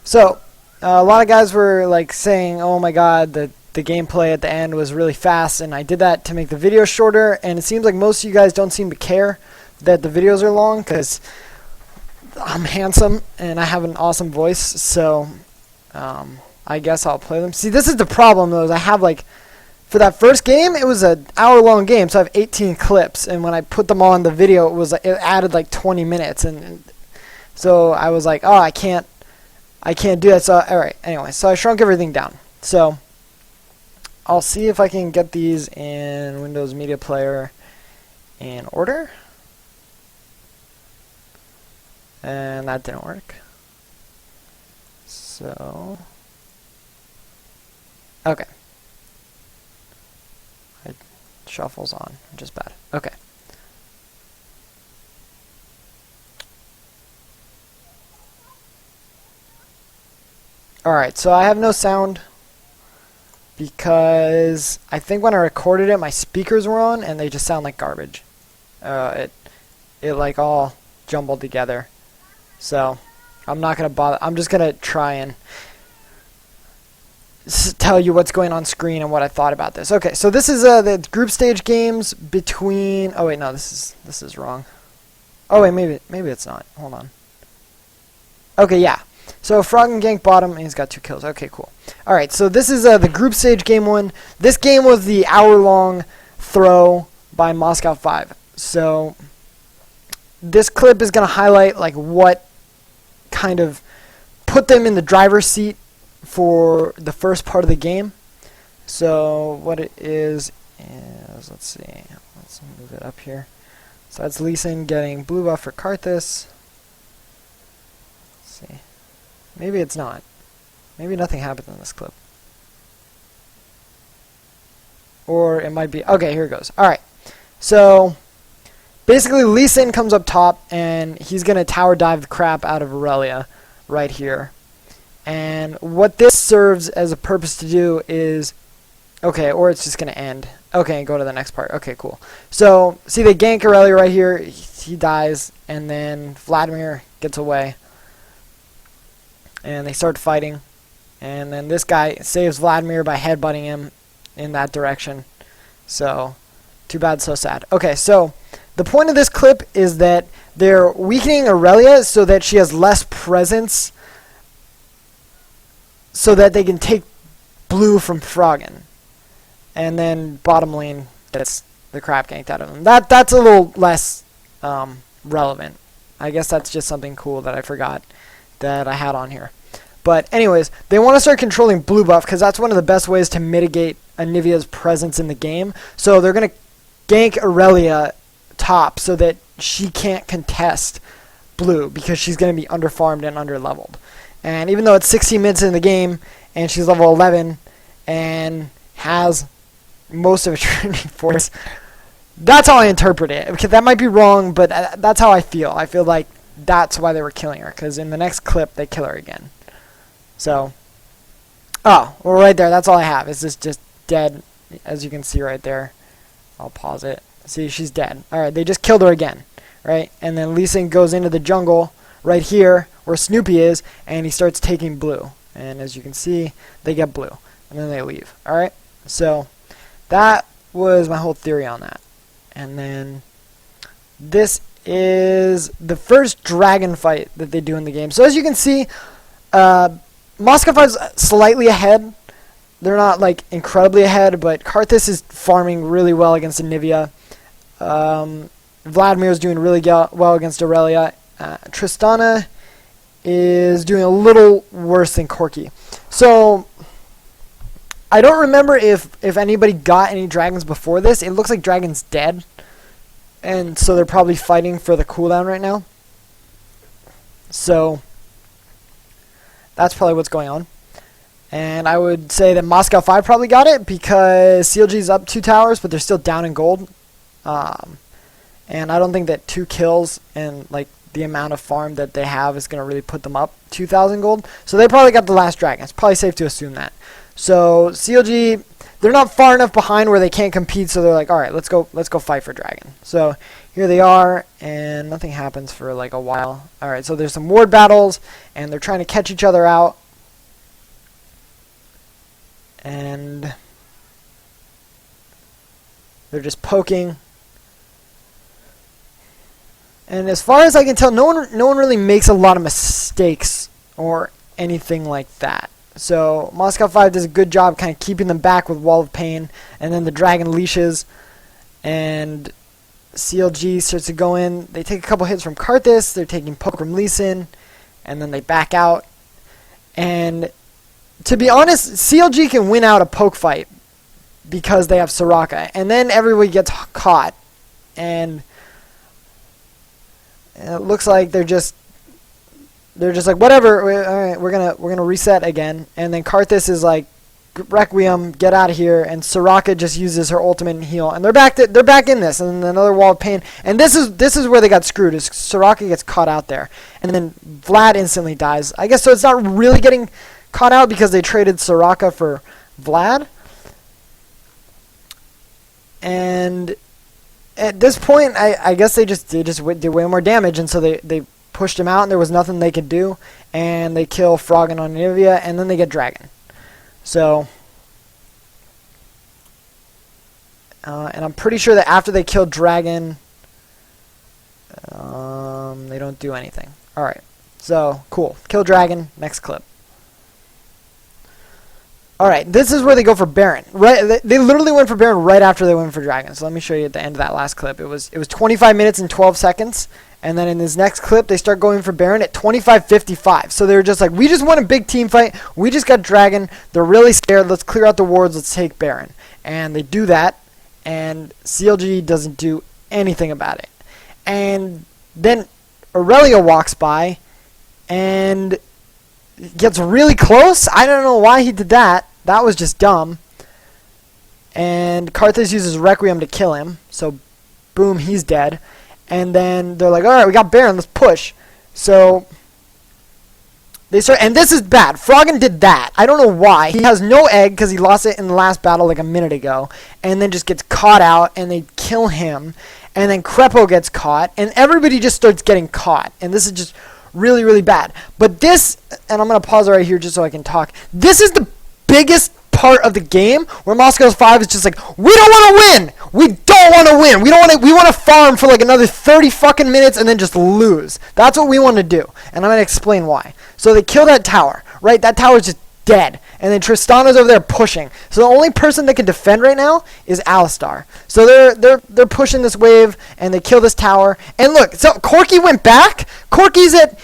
So, a lot of guys were like saying, oh my god, the gameplay at the end was really fast, and I did that to make the video shorter, and it seems like most of you guys don't seem to care that the videos are long, because I'm handsome, and I have an awesome voice, so I guess I'll play them. See, this is the problem, though, is I have, like, for that first game, it was an hour-long game, so I have 18 clips, and when I put them on the video, it added, like, 20 minutes, and so I was like, oh, I can't do that, so, alright, anyway, so I shrunk everything down. So, I'll see if I can get these in Windows Media Player in order. And that didn't work. So, okay. It shuffles on, which is bad. Okay. Alright, so I have no sound because I think when I recorded it, my speakers were on and they just sound like garbage. It like all jumbled together. So I'm not gonna bother. I'm just gonna try and tell you what's going on screen and what I thought about this. Okay, so this is the group stage games between. Oh wait, no, this is wrong. Oh wait, maybe it's not. Hold on. Okay, yeah. So Frog and Gank bottom, and he's got 2 kills. Okay, cool. All right, so this is the group stage game 1. This game was the hour-long throw by Moscow 5. So this clip is going to highlight like what kind of put them in the driver's seat for the first part of the game. So what it is let's see. Let's move it up here. So that's Lee Sin getting blue buff for Karthus. Let's see. Maybe it's not. Maybe nothing happened in this clip. Or it might be. Okay, here it goes. Alright. So, basically, Lee Sin comes up top, and he's going to tower dive the crap out of Aurelia right here. And what this serves as a purpose to do is... Okay, or it's just going to end. Okay, go to the next part. Okay, cool. So, see, they gank Aurelia right here. He dies, and then Vladimir gets away. And they start fighting, and then this guy saves Vladimir by headbutting him in that direction. So, too bad, so sad. Okay, so the point of this clip is that they're weakening Aurelia so that she has less presence, so that they can take blue from Froggen, and then bottom lane gets the crap ganked out of them. That's a little less relevant. I guess that's just something cool that I forgot that I had on here. But anyways, they want to start controlling blue buff because that's one of the best ways to mitigate Anivia's presence in the game. So they're going to gank Aurelia top so that she can't contest blue because she's going to be underfarmed and underleveled. And even though it's 16 minutes in the game and she's level 11 and has most of a training force, that's how I interpret it. Because that might be wrong, but that's how I feel. I feel like that's why they were killing her, because in the next clip they kill her again. So, oh, well, right there, that's all I have. It's just dead, as you can see right there. I'll pause it. See, she's dead. Alright, they just killed her again, right? And then Lee Sin goes into the jungle right here where Snoopy is, and he starts taking blue. And as you can see, they get blue, and then they leave. Alright, so that was my whole theory on that. And then this is the first dragon fight that they do in the game. So as you can see, Moscow 5's slightly ahead. They're not like incredibly ahead, but Karthus is farming really well against Anivia. Vladimir is doing really well against Aurelia. Tristana is doing a little worse than Corki. So I don't remember if anybody got any dragons before this. It looks like Dragon's dead. And so they're probably fighting for the cooldown right now. So that's probably what's going on. And I would say that Moscow 5 probably got it because CLG's up 2 towers, but they're still down in gold. And I don't think that 2 kills and like the amount of farm that they have is going to really put them up 2,000 gold. So they probably got the last dragon. It's probably safe to assume that. So CLG, they're not far enough behind where they can't compete, so they're like, all right, let's go fight for dragon. So here they are, and nothing happens for like a while. Alright, so there's some ward battles, and they're trying to catch each other out. And they're just poking. And as far as I can tell, no one really makes a lot of mistakes or anything like that. So Moscow 5 does a good job kind of keeping them back with Wall of Pain, and then the dragon leashes, and CLG starts to go in. They take a couple hits from Karthus, they're taking poke from Lee Sin, and then they back out. And to be honest, CLG can win out a poke fight because they have Soraka, and then everybody gets caught, and it looks like they're just like, whatever, alright, we're gonna reset again. And then Karthus is like, Requiem, get out of here, and Soraka just uses her ultimate and heal, and they're back in this, and then another Wall of Pain. And this is where they got screwed, is Soraka gets caught out there, and then Vlad instantly dies. I guess so it's not really getting caught out because they traded Soraka for Vlad. And at this point, I guess they just did way more damage, and so they pushed him out, and there was nothing they could do, and they kill Froggen on Nivea, and then they get Dragon. So, and I'm pretty sure that after they kill Dragon, they don't do anything. Alright, so, cool. Kill Dragon, next clip. Alright, this is where they go for Baron. Right, they literally went for Baron right after they went for Dragon. So let me show you at the end of that last clip. It was 25 minutes and 12 seconds. And then in this next clip, they start going for Baron at 25:55. So they were just like, we just won a big team fight. We just got Dragon. They're really scared. Let's clear out the wards. Let's take Baron. And they do that. And CLG doesn't do anything about it. And then Aurelia walks by and gets really close. I don't know why he did that. That was just dumb. And Karthus uses Requiem to kill him. So, boom, he's dead. And then they're like, alright, we got Baron, let's push. So, they start, and this is bad. Froggen did that. I don't know why. He has no egg because he lost it in the last battle like a minute ago. And then just gets caught out, and they kill him. And then Crepo gets caught, and everybody just starts getting caught. And this is just really, really bad. But this, and I'm going to pause right here just so I can talk. This is the biggest part of the game where Moscow 5 is just like, we don't want to win. We don't want to win. We want to farm for like another 30 fucking minutes and then just lose. That's what we want to do. And I'm going to explain why. So they kill that tower, right? That tower is just dead. And then Tristana's over there pushing. So the only person that can defend right now is Alistar. So they're pushing this wave and they kill this tower. And look, so Corki went back. Corki's at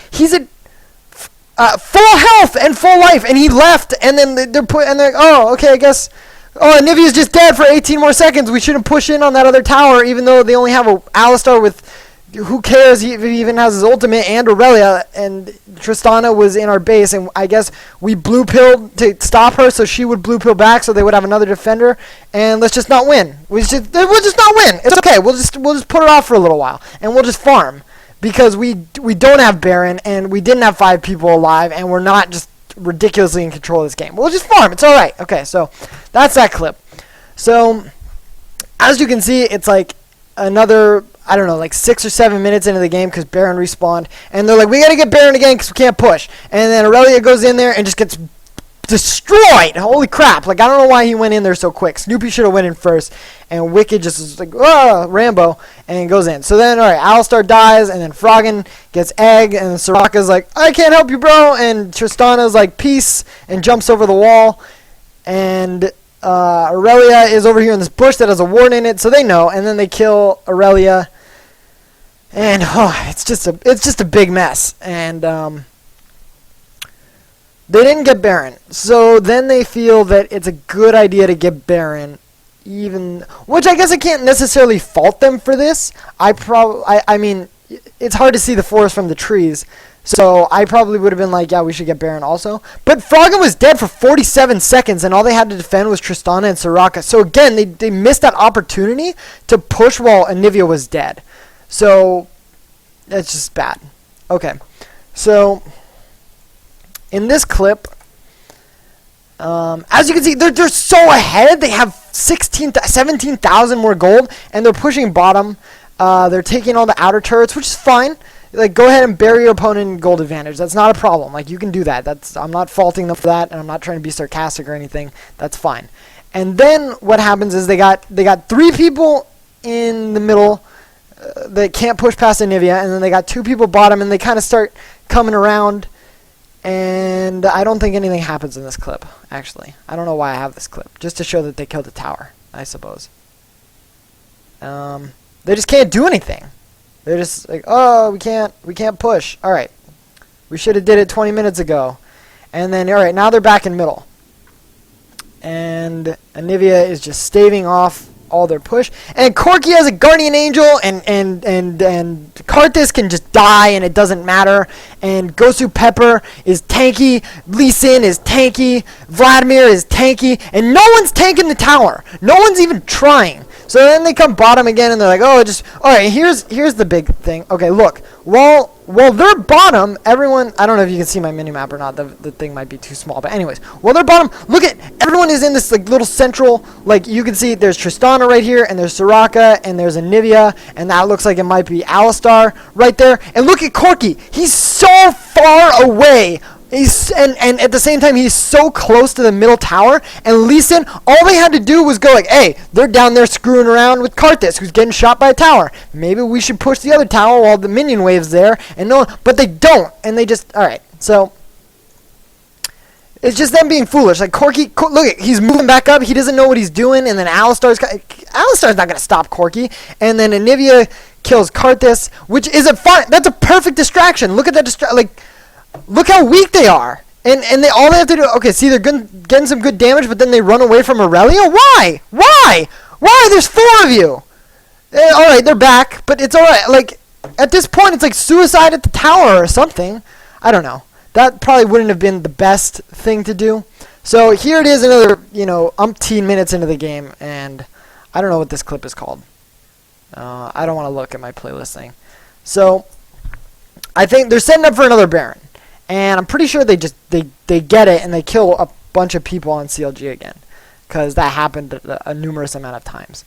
full health and full life, and he left, and then they're like, oh, okay, I guess, oh, Nivea's just dead for 18 more seconds. We shouldn't push in on that other tower, even though they only have a Alistar with, who cares if he even has his ultimate, and Aurelia, and Tristana was in our base, and I guess we blue pilled to stop her, so she would blue pill back, so they would have another defender, and let's just not win. We'll just not win. It's okay. We'll just put it off for a little while, and we'll just farm. Because we don't have Baron, and we didn't have 5 people alive, and we're not just ridiculously in control of this game. We'll just farm. It's alright. Okay, so that's that clip. So, as you can see, it's like another, I don't know, like 6 or 7 minutes into the game because Baron respawned. And they're like, we gotta get Baron again because we can't push. And then Aurelia goes in there and just gets destroyed. Holy crap. Like, I don't know why he went in there so quick. Snoopy should have went in first. And Wicked just is like, oh, Rambo. And goes in. So then, alright, Alistar dies. And then Froggen gets egg. And Soraka's like, I can't help you, bro. And Tristana's like, peace. And jumps over the wall. And Aurelia is over here in this bush that has a ward in it. So they know. And then they kill Aurelia. And it's just a big mess. And they didn't get Baron, so then they feel that it's a good idea to get Baron, which I guess I can't necessarily fault them for this. I mean, it's hard to see the forest from the trees, so I probably would have been like, yeah, we should get Baron also. But Froggen was dead for 47 seconds, and all they had to defend was Tristana and Soraka. So again, they missed that opportunity to push while Anivia was dead. So that's just bad. Okay, so in this clip, as you can see, they're so ahead. They have 17,000 more gold, and they're pushing bottom. They're taking all the outer turrets, which is fine. Like, go ahead and bury your opponent in gold advantage. That's not a problem. Like, you can do that. I'm not faulting them for that, and I'm not trying to be sarcastic or anything. That's fine. And then what happens is they got 3 people in the middle that can't push past Anivia, and then they got 2 people bottom, and they kind of start coming around. And I don't think anything happens in this clip, actually. I don't know why I have this clip. Just to show that they killed the tower, I suppose. They just can't do anything. They're just like, oh, we can't push. All right, we should have did it 20 minutes ago. And then, all right, now they're back in middle. And Anivia is just staving off all their push. And Corki has a Guardian Angel, and Karthus can just die, and it doesn't matter. And Gosu Pepper is tanky. Lee Sin is tanky. Vladimir is tanky. And no one's tanking the tower. No one's even trying. So then they come bottom again, and they're like, oh, just... All right, here's the big thing. Okay, look. While they're bottom, everyone... I don't know if you can see my minimap or not. The thing might be too small. But anyways, while they're bottom, look at... Everyone is in this like little central... Like, you can see there's Tristana right here, and there's Soraka, and there's Anivia, and that looks like it might be Alistar right there. And look at Corki. He's so far away. And at the same time, he's so close to the middle tower. And Lee Sin, all they had to do was go like, hey, they're down there screwing around with Karthus, who's getting shot by a tower. Maybe we should push the other tower while the minion wave's there. And no, but they don't. And they just, all right. So it's just them being foolish. Like Corki, look, he's moving back up. He doesn't know what he's doing. And then Alistar's not going to stop Corki. And then Anivia kills Karthus, which is that's a perfect distraction. Look at that look how weak they are. And all they have to do... Okay, see, they're getting some good damage, but then they run away from Aurelia? Why? Why? Why? There's 4 of you! Alright, they're back, but it's alright. Like, at this point, it's like suicide at the tower or something. I don't know. That probably wouldn't have been the best thing to do. So here it is, another, umpteen minutes into the game, and I don't know what this clip is called. I don't want to look at my playlist thing. So, I think they're setting up for another Baron. And I'm pretty sure they get it and they kill a bunch of people on CLG again. Because that happened a numerous amount of times.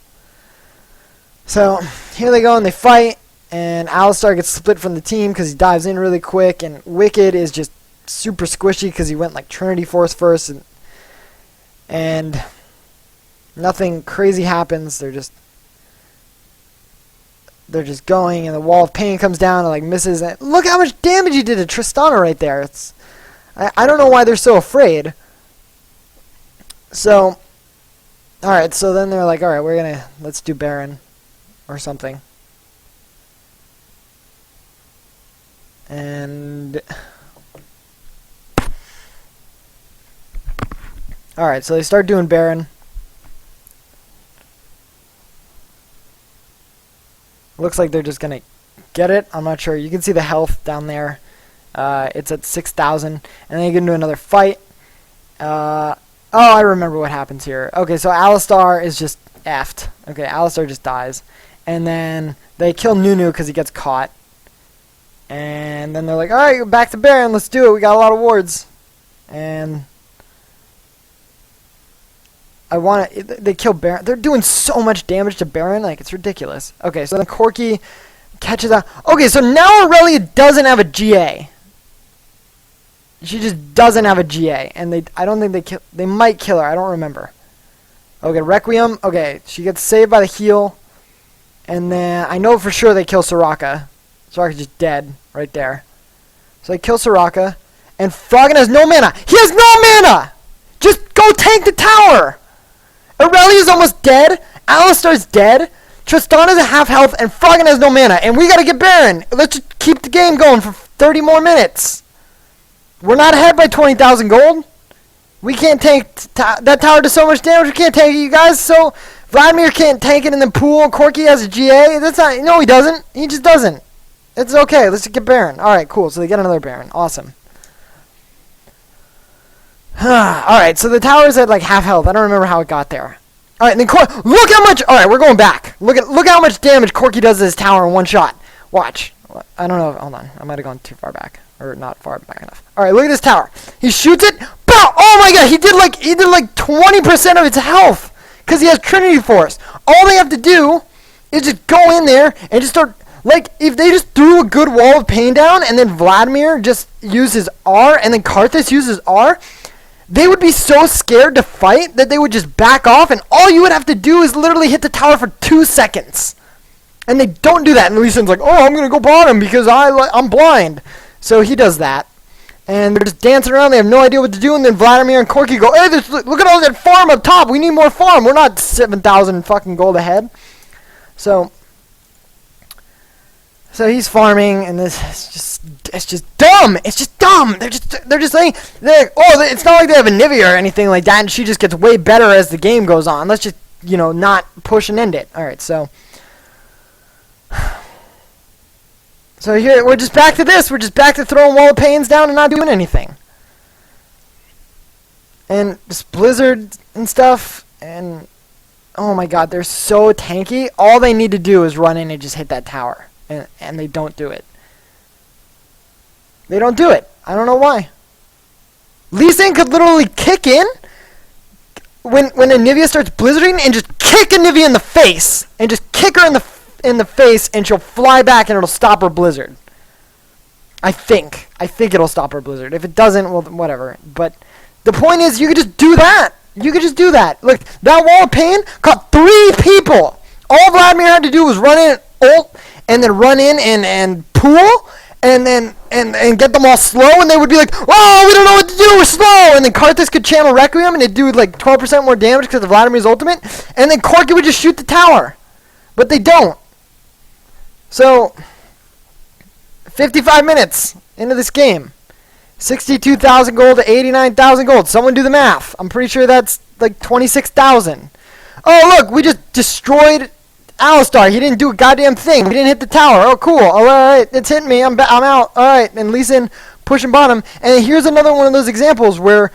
So, here they go and they fight. And Alistar gets split from the team because he dives in really quick. And Wicked is just super squishy because he went like Trinity Force first. And nothing crazy happens. They're just going, and the wall of pain comes down and like misses. And look how much damage he did to Tristana right there. I don't know why they're so afraid. So, all right. So then they're like, all right, let's do Baron or something. And all right, so they start doing Baron. Looks like they're just going to get it. I'm not sure. You can see the health down there. It's at 6,000. And then you get into another fight. Oh, I remember what happens here. Okay, so Alistar is just effed. Okay, Alistar just dies. And then they kill Nunu because he gets caught. And then they're like, alright, you're back to Baron. Let's do it. We got a lot of wards. And they kill Baron. They're doing so much damage to Baron, like it's ridiculous. Okay, so then Corki catches up. Okay, so now Aurelia doesn't have a GA. She just doesn't have a GA, and I don't think they might kill her. I don't remember. Okay, Requiem. Okay, she gets saved by the heal, and then I know for sure they kill Soraka. Soraka's just dead right there. So they kill Soraka, and Froggen has no mana. He has no mana. Just go tank the tower. Aurelia's almost dead. Alistar's dead. Tristana's at half health, and Froggen has no mana. And we gotta get Baron. Let's just keep the game going for 30 more minutes. We're not ahead by 20,000 gold. We can't tank that tower does so much damage. We can't tank it, you guys. So Vladimir can't tank it in the pool. Corki has a GA. That's not. No, he doesn't. He just doesn't. It's okay. Let's just get Baron. All right, cool. So they get another Baron. Awesome. Alright, so the tower's at like half health. I don't remember how it got there. Alright, and then look how much... Alright, we're going back. Look how much damage Corki does to this tower in one shot. Watch. I don't know. Hold on. I might have gone too far back. Or not far back enough. Alright, look at this tower. He shoots it. Bow! Oh my god, he did like 20% of its health. Because he has Trinity Force. All they have to do is just go in there and just start, like, if they just threw a good wall of pain down and then Vladimir just uses R and then Karthus uses R, they would be so scared to fight that they would just back off, and all you would have to do is literally hit the tower for 2 seconds. And they don't do that, and Lee Sin's like, oh, I'm going to go bottom because I'm blind. So he does that. And they're just dancing around, they have no idea what to do, and then Vladimir and Corki go, hey, look at all that farm up top, we need more farm, we're not 7,000 fucking gold ahead. So he's farming, and it's just dumb. It's just dumb. They're just saying, it's not like they have a Nivea or anything like that, and she just gets way better as the game goes on. Let's just, not push and end it. All right, so here we're just back to this. We're just back to throwing wall of pains down and not doing anything. And just Blizzard and stuff, and oh my god, they're so tanky. All they need to do is run in and just hit that tower. And they don't do it. They don't do it. I don't know why. Lee Sin could literally kick in when Anivia starts blizzarding and just kick Anivia in the face. And just kick her in the face, and she'll fly back and it'll stop her blizzard. I think it'll stop her blizzard. If it doesn't, well, whatever. But the point is, you could just do that. You could just do that. Look, that wall of pain caught 3 people. All Vladimir had to do was run in, ult, and then run in and pool, and then and get them all slow, and they would be like, oh, we don't know what to do, we're slow, and then Karthus could channel Requiem, and it'd do like 12% more damage because of Vladimir's ultimate, and then Corki would just shoot the tower. But they don't. So, 55 minutes into this game. 62,000 gold to 89,000 gold. Someone do the math. I'm pretty sure that's like 26,000. Oh, look, we just destroyed Alistar. He didn't do a goddamn thing. He didn't hit the tower. Oh, cool. All right, it's hitting me. I'm out. All right, and Lee Sin pushing bottom. And here's another one of those examples where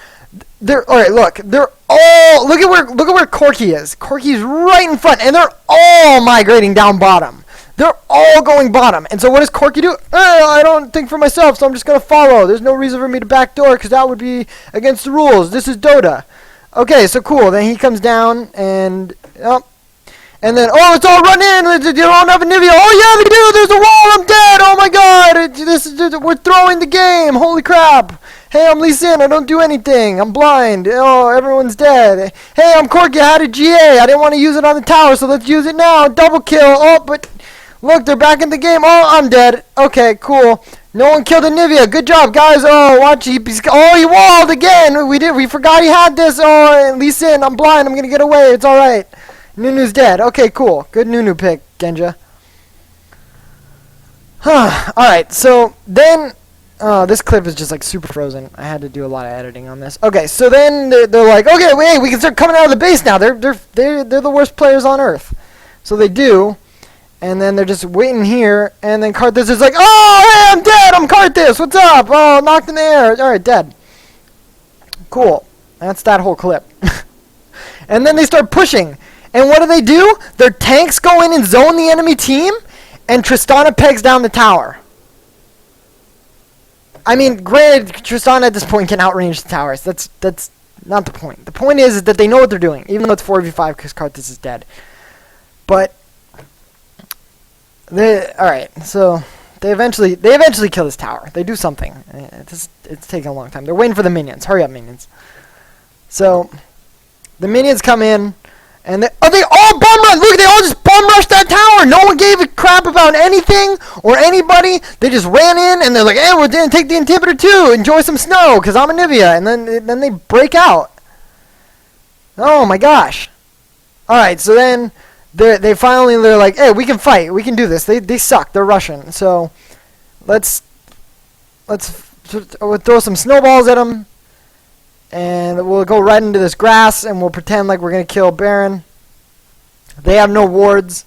they're all right. Look, they're all look at where Corki is. Corki's right in front, and they're all migrating down bottom. They're all going bottom. And so what does Corki do? I don't think for myself, so I'm just going to follow. There's no reason for me to backdoor because that would be against the rules. This is Dota. Okay, so cool. Then he comes down and then, let's all run in. You don't have a Nivea. Oh, yeah, they do. There's a wall. I'm dead. Oh, my God. We're throwing the game. Holy crap. Hey, I'm Lee Sin. I don't do anything. I'm blind. Oh, everyone's dead. Hey, I'm Corki. I had a GA. I didn't want to use it on the tower, so let's use it now. Double kill. Oh, but look, they're back in the game. Oh, I'm dead. Okay, cool. No one killed a Nivea. Good job, guys. Oh, watch. He walled again. We forgot he had this. Oh, Lee Sin. I'm blind. I'm going to get away. It's all right. Nunu's dead. Okay, cool. Good Nunu pick, Genja. Alright, so then this clip is just like super frozen. I had to do a lot of editing on this. Okay, so then they're like, okay, wait, we can start coming out of the base now. They're the worst players on Earth. So they do, and then they're just waiting here, and then Karthus is like, oh, hey, I'm dead. I'm Karthus. What's up? Oh, knocked in the air. Alright, dead. Cool. That's that whole clip. And then they start pushing. And what do? Their tanks go in and zone the enemy team, and Tristana pegs down the tower. I mean, granted, Tristana at this point can outrange the towers. That's not the point. The point is that they know what they're doing, even though it's 4v5 because Karthus is dead. But alright, so they eventually kill this tower. They do something. It's taking a long time. They're waiting for the minions. Hurry up, minions. So the minions come in. And they all bum rush. Look, they all just bum rushed that tower. No one gave a crap about anything or anybody. They just ran in and they're like, hey, we're going to take the inhibitor too. Enjoy some snow because I'm a Nivea. And then they break out. Oh my gosh. Alright, so then they're like, hey, we can fight. We can do this. They suck. They're Russian. So let's throw some snowballs at them. And we'll go right into this grass, and we'll pretend like we're going to kill Baron. They have no wards,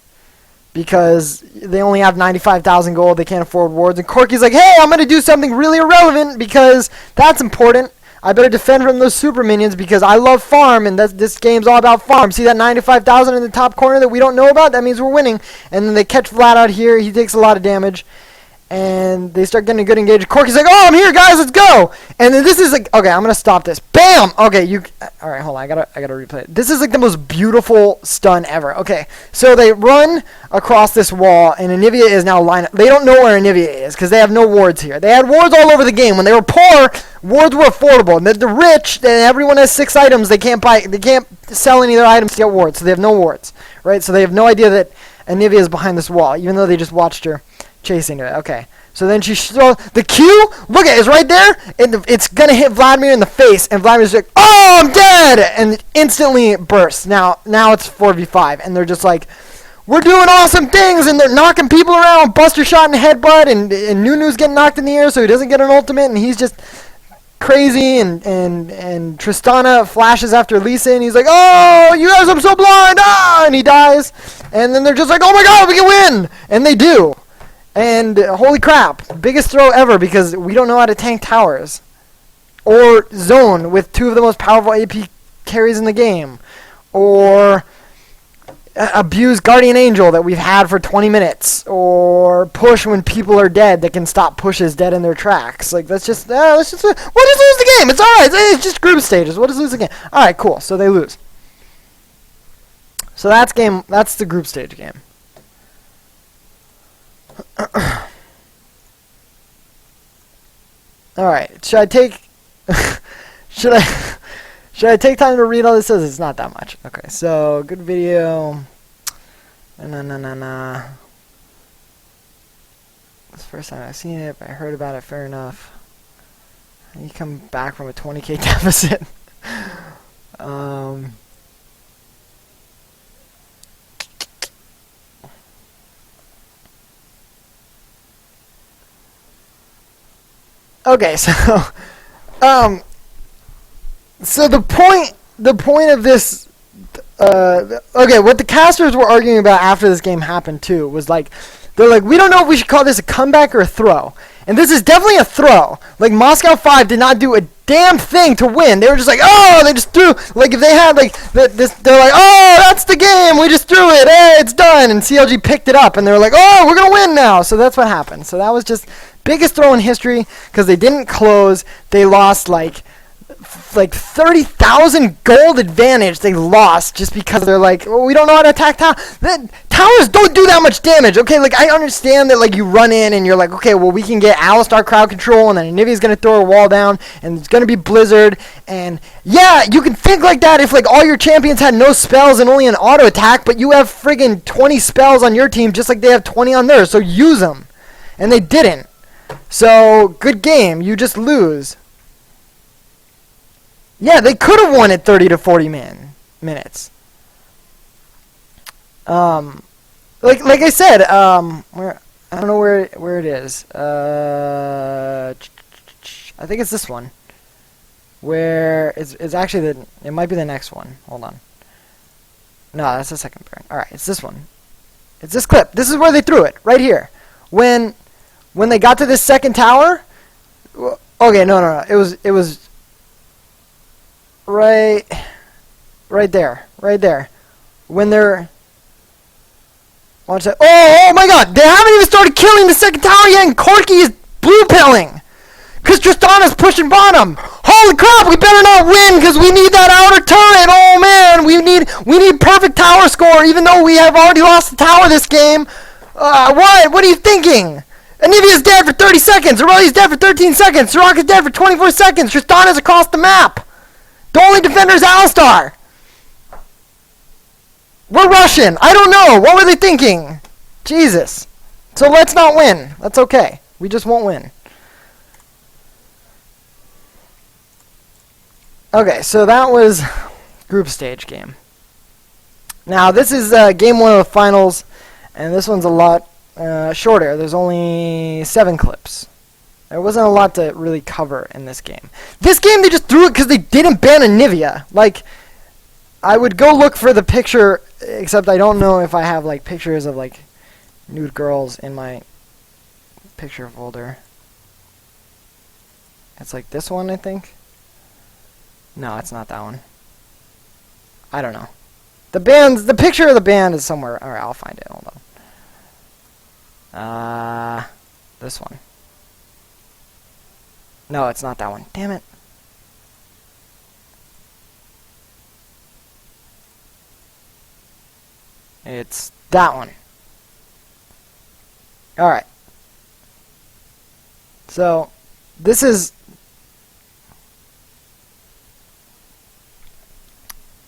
because they only have 95,000 gold. They can't afford wards. And Corki's like, hey, I'm going to do something really irrelevant, because that's important. I better defend from those super minions, because I love farm, and this game's all about farm. See that 95,000 in the top corner that we don't know about? That means we're winning. And then they catch Vlad out here. He takes a lot of damage. and they start getting good engaged. Corky's like, "Oh, I'm here, guys, let's go!" And then this is like, okay, I'm gonna stop this. Bam! Okay, all right, hold on, I gotta replay it. This is like the most beautiful stun ever. Okay, so they run across this wall, and Anivia is now lined up. They don't know where Anivia is because they have no wards here. They had wards all over the game. When they were poor, wards were affordable. And the rich, and everyone has 6 items. They can't buy. They can't sell any of their items to get wards, so they have no wards, right? So they have no idea that Anivia is behind this wall, even though they just watched her chasing it. Okay. So then she throws the Q. Look at it, it's right there. It's gonna hit Vladimir in the face, and Vladimir's like, "Oh, I'm dead!" And instantly bursts. Now it's 4v5, and they're just like, "We're doing awesome things," and they're knocking people around, Buster shot and headbutt, and Nunu's getting knocked in the air, so he doesn't get an ultimate, and he's just crazy. And Tristana flashes after Lisa, and he's like, "Oh, you guys, I'm so blind!" And he dies. And then they're just like, "Oh my God, we can win!" And they do. And holy crap, biggest throw ever because we don't know how to tank towers. Or zone with 2 of the most powerful AP carries in the game. Or abuse Guardian Angel that we've had for 20 minutes. Or push when people are dead that can stop pushes dead in their tracks. Like, we'll just lose the game. It's alright. It's just group stages. We'll just lose the game. Alright, cool. So they lose. So that's the group stage game. Alright, should I take time to read all this? It's not that much. Okay, so good video. It's the first time I've seen it, but I heard about it, fair enough. You come back from a 20k deficit. Okay, so so the point of this, okay, what the casters were arguing about after this game happened too was like, they're like, we don't know if we should call this a comeback or a throw, and this is definitely a throw. Like, Moscow 5 did not do a damn thing to win. They were just like, oh, they just threw, like, if they had like this, they're like, oh, that's the game, we just threw it, hey, it's done, and CLG picked it up, and they were like, oh, we're gonna win now. So that's what happened. So that was just biggest throw in history because they didn't close. They lost like 30,000 gold advantage. They lost just because they're like, well, we don't know how to attack towers. Towers don't do that much damage. Okay, like, I understand that, like, you run in and you're like, okay, well, we can get Alistar crowd control, and then Anivia's gonna throw a wall down, and it's gonna be Blizzard, and yeah, you can think like that if like all your champions had no spells and only an auto attack, but you have friggin' 20 spells on your team just like they have 20 on theirs, so use them, and they didn't. So, good game. You just lose. Yeah, they could have won at 30 to 40 minutes. Like I said, where I don't know where it is. I think it's this one. Where it's actually it might be the next one. Hold on. No, that's the second pairing. All right, it's this one. It's this clip. This is where they threw it. Right here. When they got to this second tower, okay, no. It was right there. When they're, watch that. Oh my God! They haven't even started killing the second tower yet, and Corky is blue pilling because Tristana's pushing bottom. Holy crap! We better not win because we need that outer turret. Oh man, we need perfect tower score, even though we have already lost the tower this game. What are you thinking? Anivia's dead for 30 seconds. Aurelia's dead for 13 seconds. Soraka's dead for 24 seconds. Tristana's across the map. The only defender is Alistar. We're Russian. I don't know. What were they thinking? Jesus. So let's not win. That's okay. We just won't win. Okay, so that was group stage game. Now this is game 1 of the finals, and this one's a lot shorter. There's only 7 clips. There wasn't a lot to really cover in this game. This game, they just threw it because they didn't ban Anivia. Like, I would go look for the picture, except I don't know if I have, like, pictures of, like, nude girls in my picture folder. It's like this one, I think. No, it's not that one. I don't know. The picture of the band is somewhere. Alright, I'll find it. Hold on. This one. No, it's not that one. Damn it. It's that one. Alright. So, this is...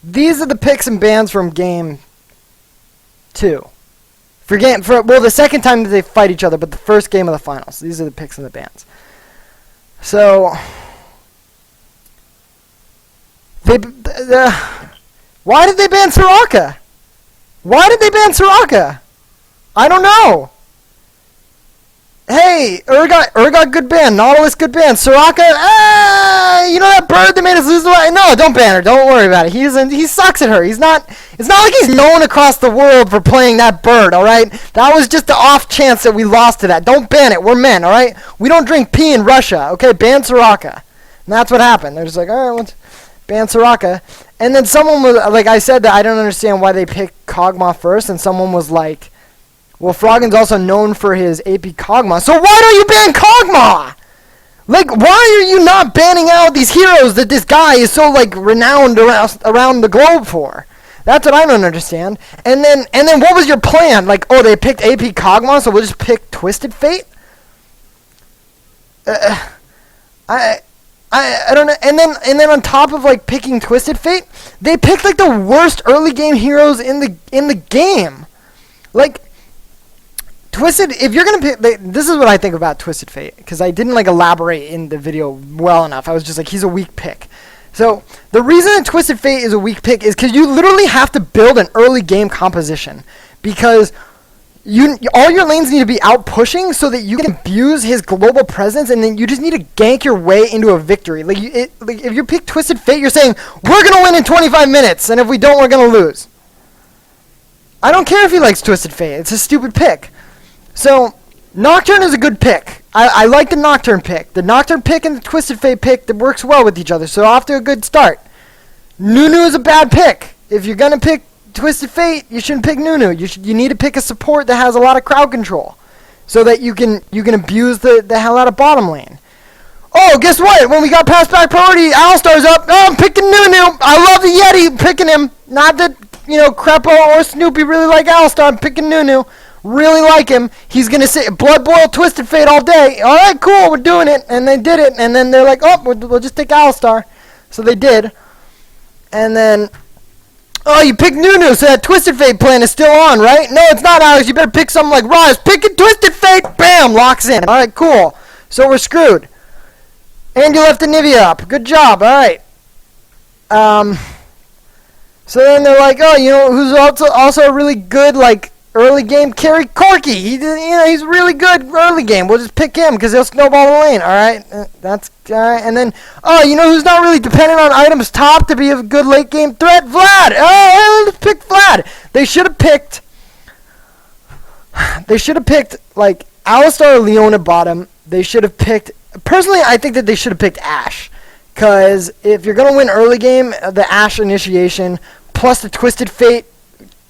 These are the picks and bans from game 2. Well, the second time that they fight each other, but the first game of the finals. These are the picks and the bans. So... why did they ban Soraka? Why did they ban Soraka? I don't know. Hey, Urgot good ban. Nautilus good ban. Soraka, you know that bird that made us lose the fight? No, don't ban her. Don't worry about it. He sucks at her. It's not like he's known across the world for playing that bird, alright? That was just the off chance that we lost to that. Don't ban it. We're men, alright? We don't drink pee in Russia, okay? Ban Soraka. And that's what happened. They're just like, alright, let's ban Soraka. And then someone was, like I said, that I don't understand why they picked Kog'Maw first, and someone was like, well, Froggen's also known for his AP Kog'Maw, so why don't you ban Kog'Maw? Like, why are you not banning out these heroes that this guy is so, like, renowned around the globe for? That's what I don't understand. And then what was your plan? Like, oh, they picked AP Kog'Maw, so we'll just pick Twisted Fate? I don't know. And then on top of, like, picking Twisted Fate, they picked, like, the worst early game heroes in the game. Like, Twisted, if you're gonna pick, this is what I think about Twisted Fate, because I didn't like elaborate in the video well enough. I was just like, he's a weak pick. So the reason that Twisted Fate is a weak pick is because you literally have to build an early game composition, because all your lanes need to be out pushing so that you can abuse his global presence, and then you just need to gank your way into a victory. Like if you pick Twisted Fate, you're saying we're gonna win in 25 minutes, and if we don't, we're gonna lose. I don't care if he likes Twisted Fate. It's a stupid pick. So, Nocturne is a good pick. I like the Nocturne pick. The Nocturne pick and the Twisted Fate pick, that works well with each other, so off to a good start. Nunu is a bad pick. If you're going to pick Twisted Fate, you shouldn't pick Nunu. You need to pick a support that has a lot of crowd control, so that you can abuse the hell out of bottom lane. Oh, guess what? When we got past back priority, Alistar's up. Oh, I'm picking Nunu. I love the Yeti, picking him. Not that, Crepo or Snoopy really like Alistar. I'm picking Nunu. Really like him. He's going to say Blood Boil Twisted Fate all day. All right, cool, we're doing it. And they did it. And then they're like, oh, we'll just take Alistar. So they did. And then, oh, you picked Nunu, so that Twisted Fate plan is still on, right? No, it's not, Alex. You better pick something like Rise. Picking Twisted Fate. Bam, locks in. All right, cool. So we're screwed. And you left Anivia up. Good job. All right. So then they're like, oh, who's also a really good, like, early game carry? Corky. He's really good early game. We'll just pick him because he'll snowball the lane. All right, that's all right. And then, who's not really dependent on items top to be a good late game threat? Vlad. Oh, let's pick Vlad. They should have picked like Alistar or Leona bottom. They should have picked. Personally, I think that they should have picked Ashe, because if you're gonna win early game, the Ashe initiation plus the Twisted Fate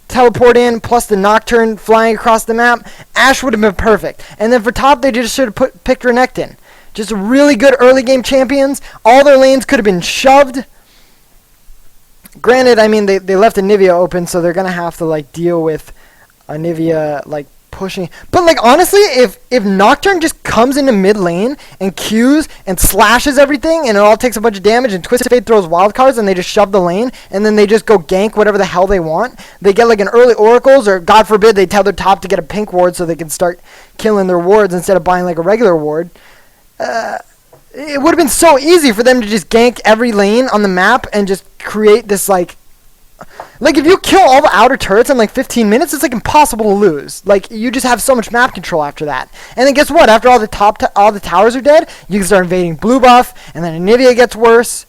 teleport in, plus the Nocturne flying across the map, Ashe would have been perfect. And then for top, they just should have picked Renekton. Just really good early game champions. All their lanes could have been shoved. Granted, I mean, they left Anivia open, so they're going to have to, like, deal with Anivia, like, pushing. But, like, honestly, if Nocturne just comes into mid lane and Qs and slashes everything and it all takes a bunch of damage and Twisted Fate throws wild cards and they just shove the lane and then they just go gank whatever the hell they want, they get, like, an early Oracles, or, God forbid, they tell their top to get a pink ward so they can start killing their wards instead of buying, like, a regular ward. It would have been so easy for them to just gank every lane on the map and just create this, like, if you kill all the outer turrets in like 15 minutes, it's like impossible to lose. Like, you just have so much map control after that. And then guess what? After all the all the towers are dead, you can start invading blue buff, and then Anivia gets worse.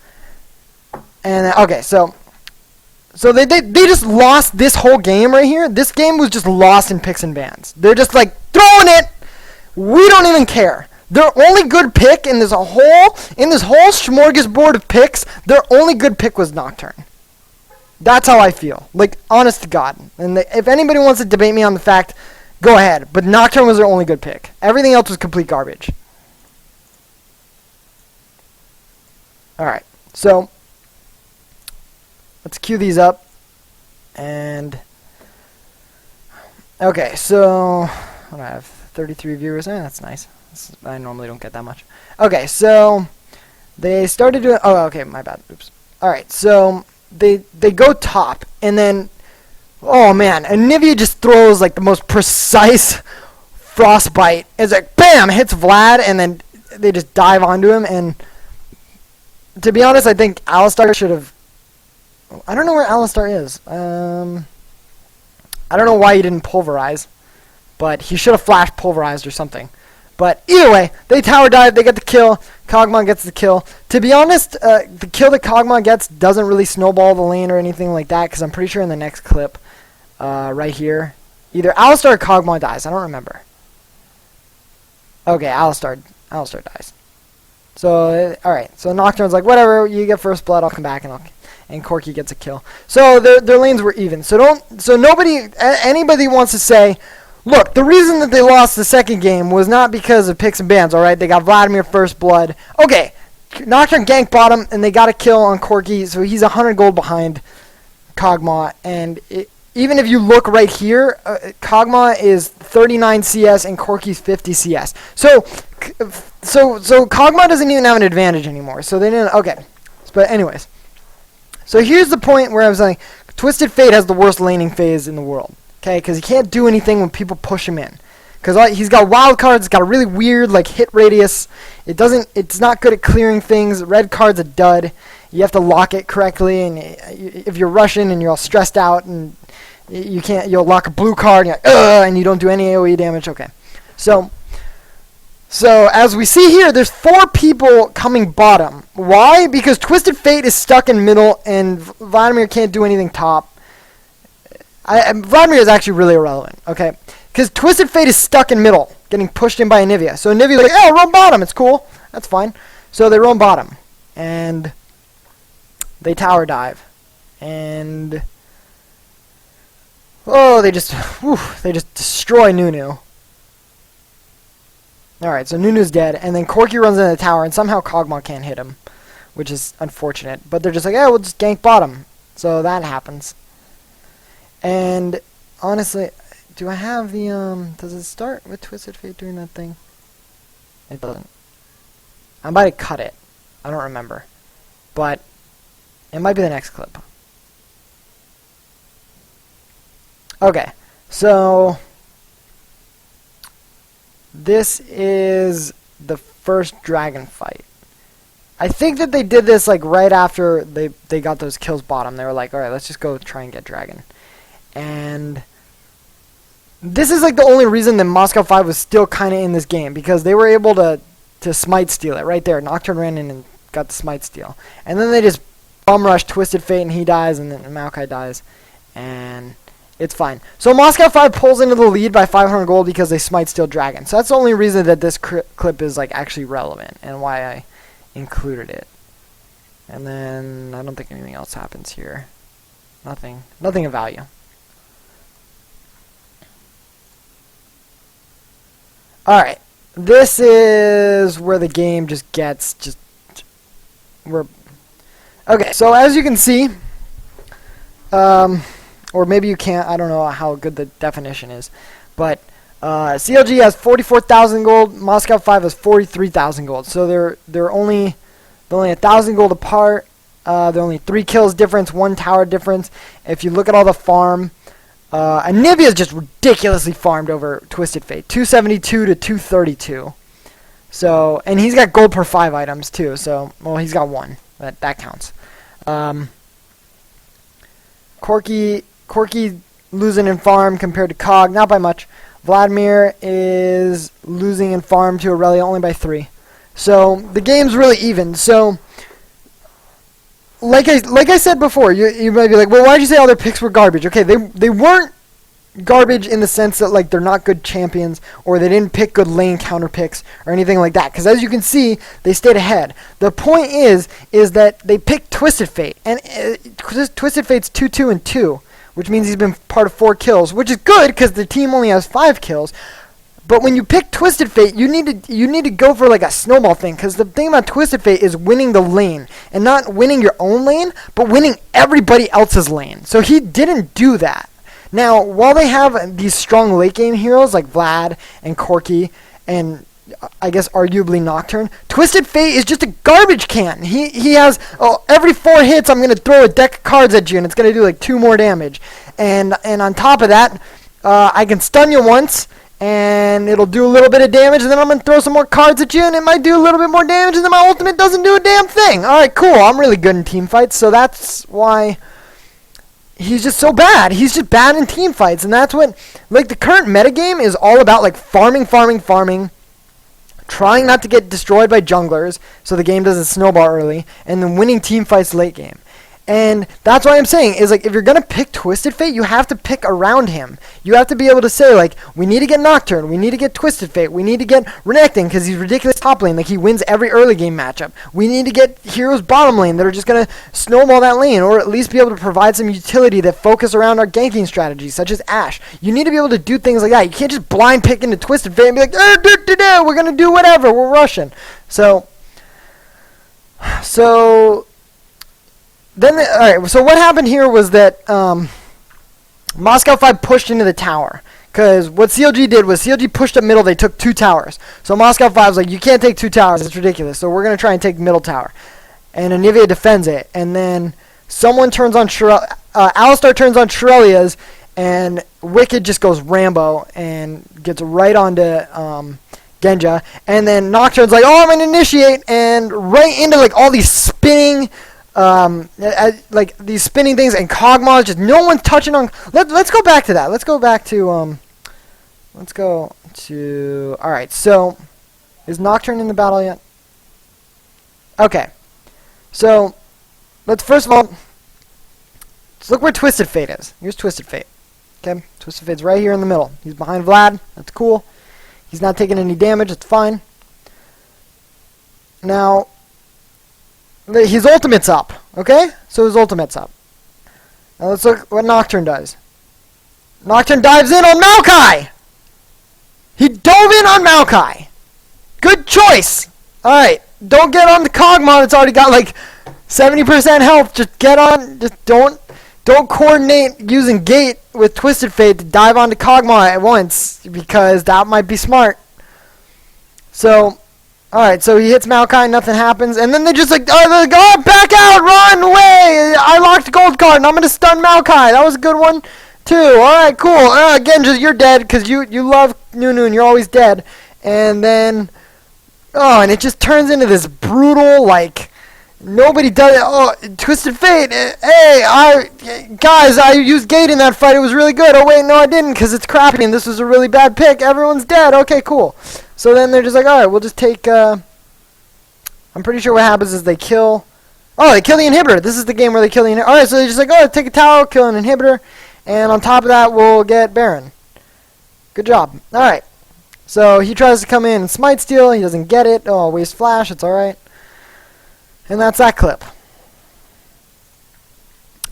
And okay, so they just lost this whole game right here. This game was just lost in picks and bans. They're just like throwing it. We don't even care. Their only good pick in this whole smorgasbord of picks, their only good pick was Nocturne. That's how I feel. Like, honest to God. And if anybody wants to debate me on the fact go ahead. But Nocturne was their only good pick. Everything else was complete garbage. Alright, so let's queue these up. And okay, so what do I have? 33 viewers. That's nice. I normally don't get that much. Okay, so they started doing. Oh, okay, my bad. Oops. All right, so they go top, and then oh man, and Nivea just throws like the most precise frostbite. It's like bam, hits Vlad, and then they just dive onto him. And to be honest, I think Alistar should have. I don't know where Alistar is. I don't know why he didn't pulverize, but he should have flash pulverized or something. But either way, they tower dive, they get the kill, Kog'Maw gets the kill. To be honest, the kill that Kog'Maw gets doesn't really snowball the lane or anything like that, because I'm pretty sure in the next clip, right here, either Alistar or Kog'Maw dies, I don't remember. Okay, Alistar dies. So, alright, so Nocturne's like, whatever, you get first blood, I'll come back and Corki gets a kill. So their lanes were even. So anybody wants to say, look, the reason that they lost the second game was not because of picks and bans, alright? They got Vladimir first blood. Okay, Nocturne ganked bottom, and they got a kill on Corki, so he's 100 gold behind Kog'Maw. And even if you look right here, Kog'Maw is 39 CS and Corki's 50 CS. So Kog'Maw doesn't even have an advantage anymore. So they didn't. Okay, but anyways. So here's the point where I was like, Twisted Fate has the worst laning phase in the world, okay? Because he can't do anything when people push him in. Because he's got wild cards, it's got a really weird like hit radius. It's not good at clearing things. Red card's a dud. You have to lock it correctly, and if you're Russian and you're all stressed out and you can't, you'll lock a blue card and you're like, ugh, and you don't do any AoE damage. Okay, So as we see here, there's 4 people coming bottom. Why? Because Twisted Fate is stuck in middle, and Vladimir can't do anything top. Vladimir is actually really irrelevant, okay? Because Twisted Fate is stuck in middle, getting pushed in by Anivia. So Anivia's like, oh, roam bottom, it's cool. That's fine. So they roam bottom, and they tower dive. And oh, they just destroy Nunu. Alright, so Nunu's dead, and then Corki runs into the tower, and somehow Kog'Maw can't hit him, which is unfortunate. But they're just like, yeah, we'll just gank bottom. So that happens. And honestly, do I have the, does it start with Twisted Fate doing that thing? It doesn't. I'm about to cut it. I don't remember. But it might be the next clip. Okay, so this is the first dragon fight. I think that they did this like right after they got those kills bottom. They were like, alright, let's just go try and get dragon. And this is like the only reason that Moscow 5 was still kind of in this game, because they were able to smite steal it right there. Nocturne ran in and got the smite steal. And then they just bum rush Twisted Fate and he dies, and then Maokai dies. And it's fine. So Moscow 5 pulls into the lead by 500 gold because they smite steal dragon. So that's the only reason that this clip is like actually relevant and why I included it. And then I don't think anything else happens here. Nothing of value. Alright. This is where the game just gets okay, so as you can see, or maybe you can't, I don't know how good the definition is, but CLG has 44,000 gold, Moscow 5 has 43,000 gold, so they're only 1,000 gold apart. They're only 3 kills difference, 1 tower difference. If you look at all the farm, Anivia is just ridiculously farmed over Twisted Fate, 272 to 232. So, and he's got gold per 5 items too. So, well, he's got 1, but that counts. Corki losing in farm compared to Cog, not by much. Vladimir is losing in farm to Aurelia only by 3. So the game's really even. So like I said before, you might be like, well, why did you say all their picks were garbage? Okay, they weren't garbage in the sense that like they're not good champions or they didn't pick good lane counter picks or anything like that, because as you can see, they stayed ahead. The point is that they picked Twisted Fate, and Twisted Fate's 2-2 and 2, which means he's been part of 4 kills, which is good because the team only has 5 kills. But when you pick Twisted Fate, you need to go for like a snowball thing, because the thing about Twisted Fate is winning the lane, and not winning your own lane, but winning everybody else's lane. So he didn't do that. Now, while they have these strong late game heroes like Vlad and Corki and I guess arguably Nocturne, Twisted Fate is just a garbage can. He has every 4 hits I'm gonna throw a deck of cards at you and it's gonna do like 2 more damage, and on top of that, I can stun you once and it'll do a little bit of damage, and then I'm going to throw some more cards at you, and it might do a little bit more damage, and then my ultimate doesn't do a damn thing. Alright, cool. I'm really good in team fights, so that's why he's just so bad. He's just bad in team fights, and that's what, like, the current metagame is all about, like, farming, trying not to get destroyed by junglers, so the game doesn't snowball early, and then winning team fights late game. And that's what I'm saying, is like, if you're going to pick Twisted Fate, you have to pick around him. You have to be able to say, like, we need to get Nocturne, we need to get Twisted Fate, we need to get Renekton, because he's ridiculous top lane, like, he wins every early game matchup. We need to get heroes bottom lane that are just going to snowball that lane, or at least be able to provide some utility that focus around our ganking strategies, such as Ashe. You need to be able to do things like that. You can't just blind pick into Twisted Fate and be like, we're going to do whatever, we're rushing. So then, alright, so what happened here was that Moscow 5 pushed into the tower. Because what CLG did was CLG pushed up middle, they took 2 towers. So Moscow 5 was like, you can't take 2 towers, it's ridiculous. So we're going to try and take middle tower. And Anivia defends it. And then someone turns on Alistar turns on Shirelia's, and Wicked just goes Rambo and gets right onto Genja. And then Nocturne's like, oh, I'm going to initiate, and right into like all these spinning... like these spinning things, and Kog'Maw, just no one's touching on. Let's go back to that. Let's go to. All right. So, is Nocturne in the battle yet? Okay. So, let's first of all let's look where Twisted Fate is. Here's Twisted Fate. Okay, Twisted Fate's right here in the middle. He's behind Vlad. That's cool. He's not taking any damage. It's fine. Now. His ultimate's up, okay? So his ultimate's up. Now let's look what Nocturne does. Nocturne dives in on Maokai! He dove in on Maokai! Good choice! Alright, don't get on the Kog'Maw that's already got like 70% health. Just get on, just don't coordinate using Gate with Twisted Fate to dive onto Kog'Maw at once, because that might be smart. So... Alright, so he hits Maokai, nothing happens, and then they just like, back out, run away! I locked gold card, and I'm gonna stun Maokai. That was a good one, too. Alright, cool. Genja, you're dead, because you love Nunu, and you're always dead. And then, and it just turns into this brutal, like, nobody does it. Oh, Twisted Fate, guys, I used Gate in that fight, it was really good. Oh, wait, no, I didn't, because it's crappy, and this was a really bad pick. Everyone's dead. Okay, cool. So then they're just like, alright, we'll just take, I'm pretty sure what happens is they kill, they kill the inhibitor. This is the game where they kill the inhibitor. Alright, so they're just like, take a tower, kill an inhibitor, and on top of that, we'll get Baron. Good job. Alright. So he tries to come in and smite steal, he doesn't get it. Oh, waste flash, it's alright. And that's that clip.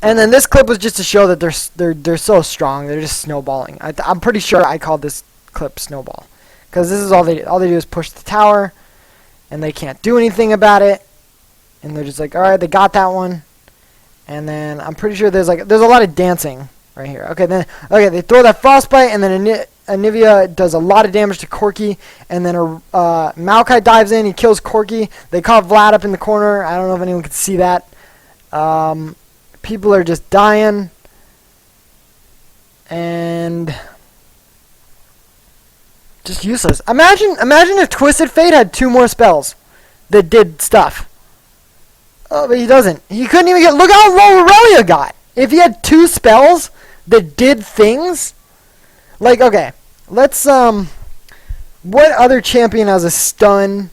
And then this clip was just to show that they're so strong, they're just snowballing. I'm pretty sure I called this clip Snowball. Because this is all they do is push the tower, and they can't do anything about it, and they're just like, all right, they got that one, and then I'm pretty sure there's a lot of dancing right here. Okay, they throw that frostbite, and then Anivia does a lot of damage to Corki, and then Maokai dives in, he kills Corki. They caught Vlad up in the corner. I don't know if anyone could see that. People are just dying, and. Just useless. Imagine if Twisted Fate had 2 more spells that did stuff. Oh, but he doesn't. He couldn't even get... Look how low Aurelia got. If he had 2 spells that did things... Like, okay. Let's, what other champion has a stun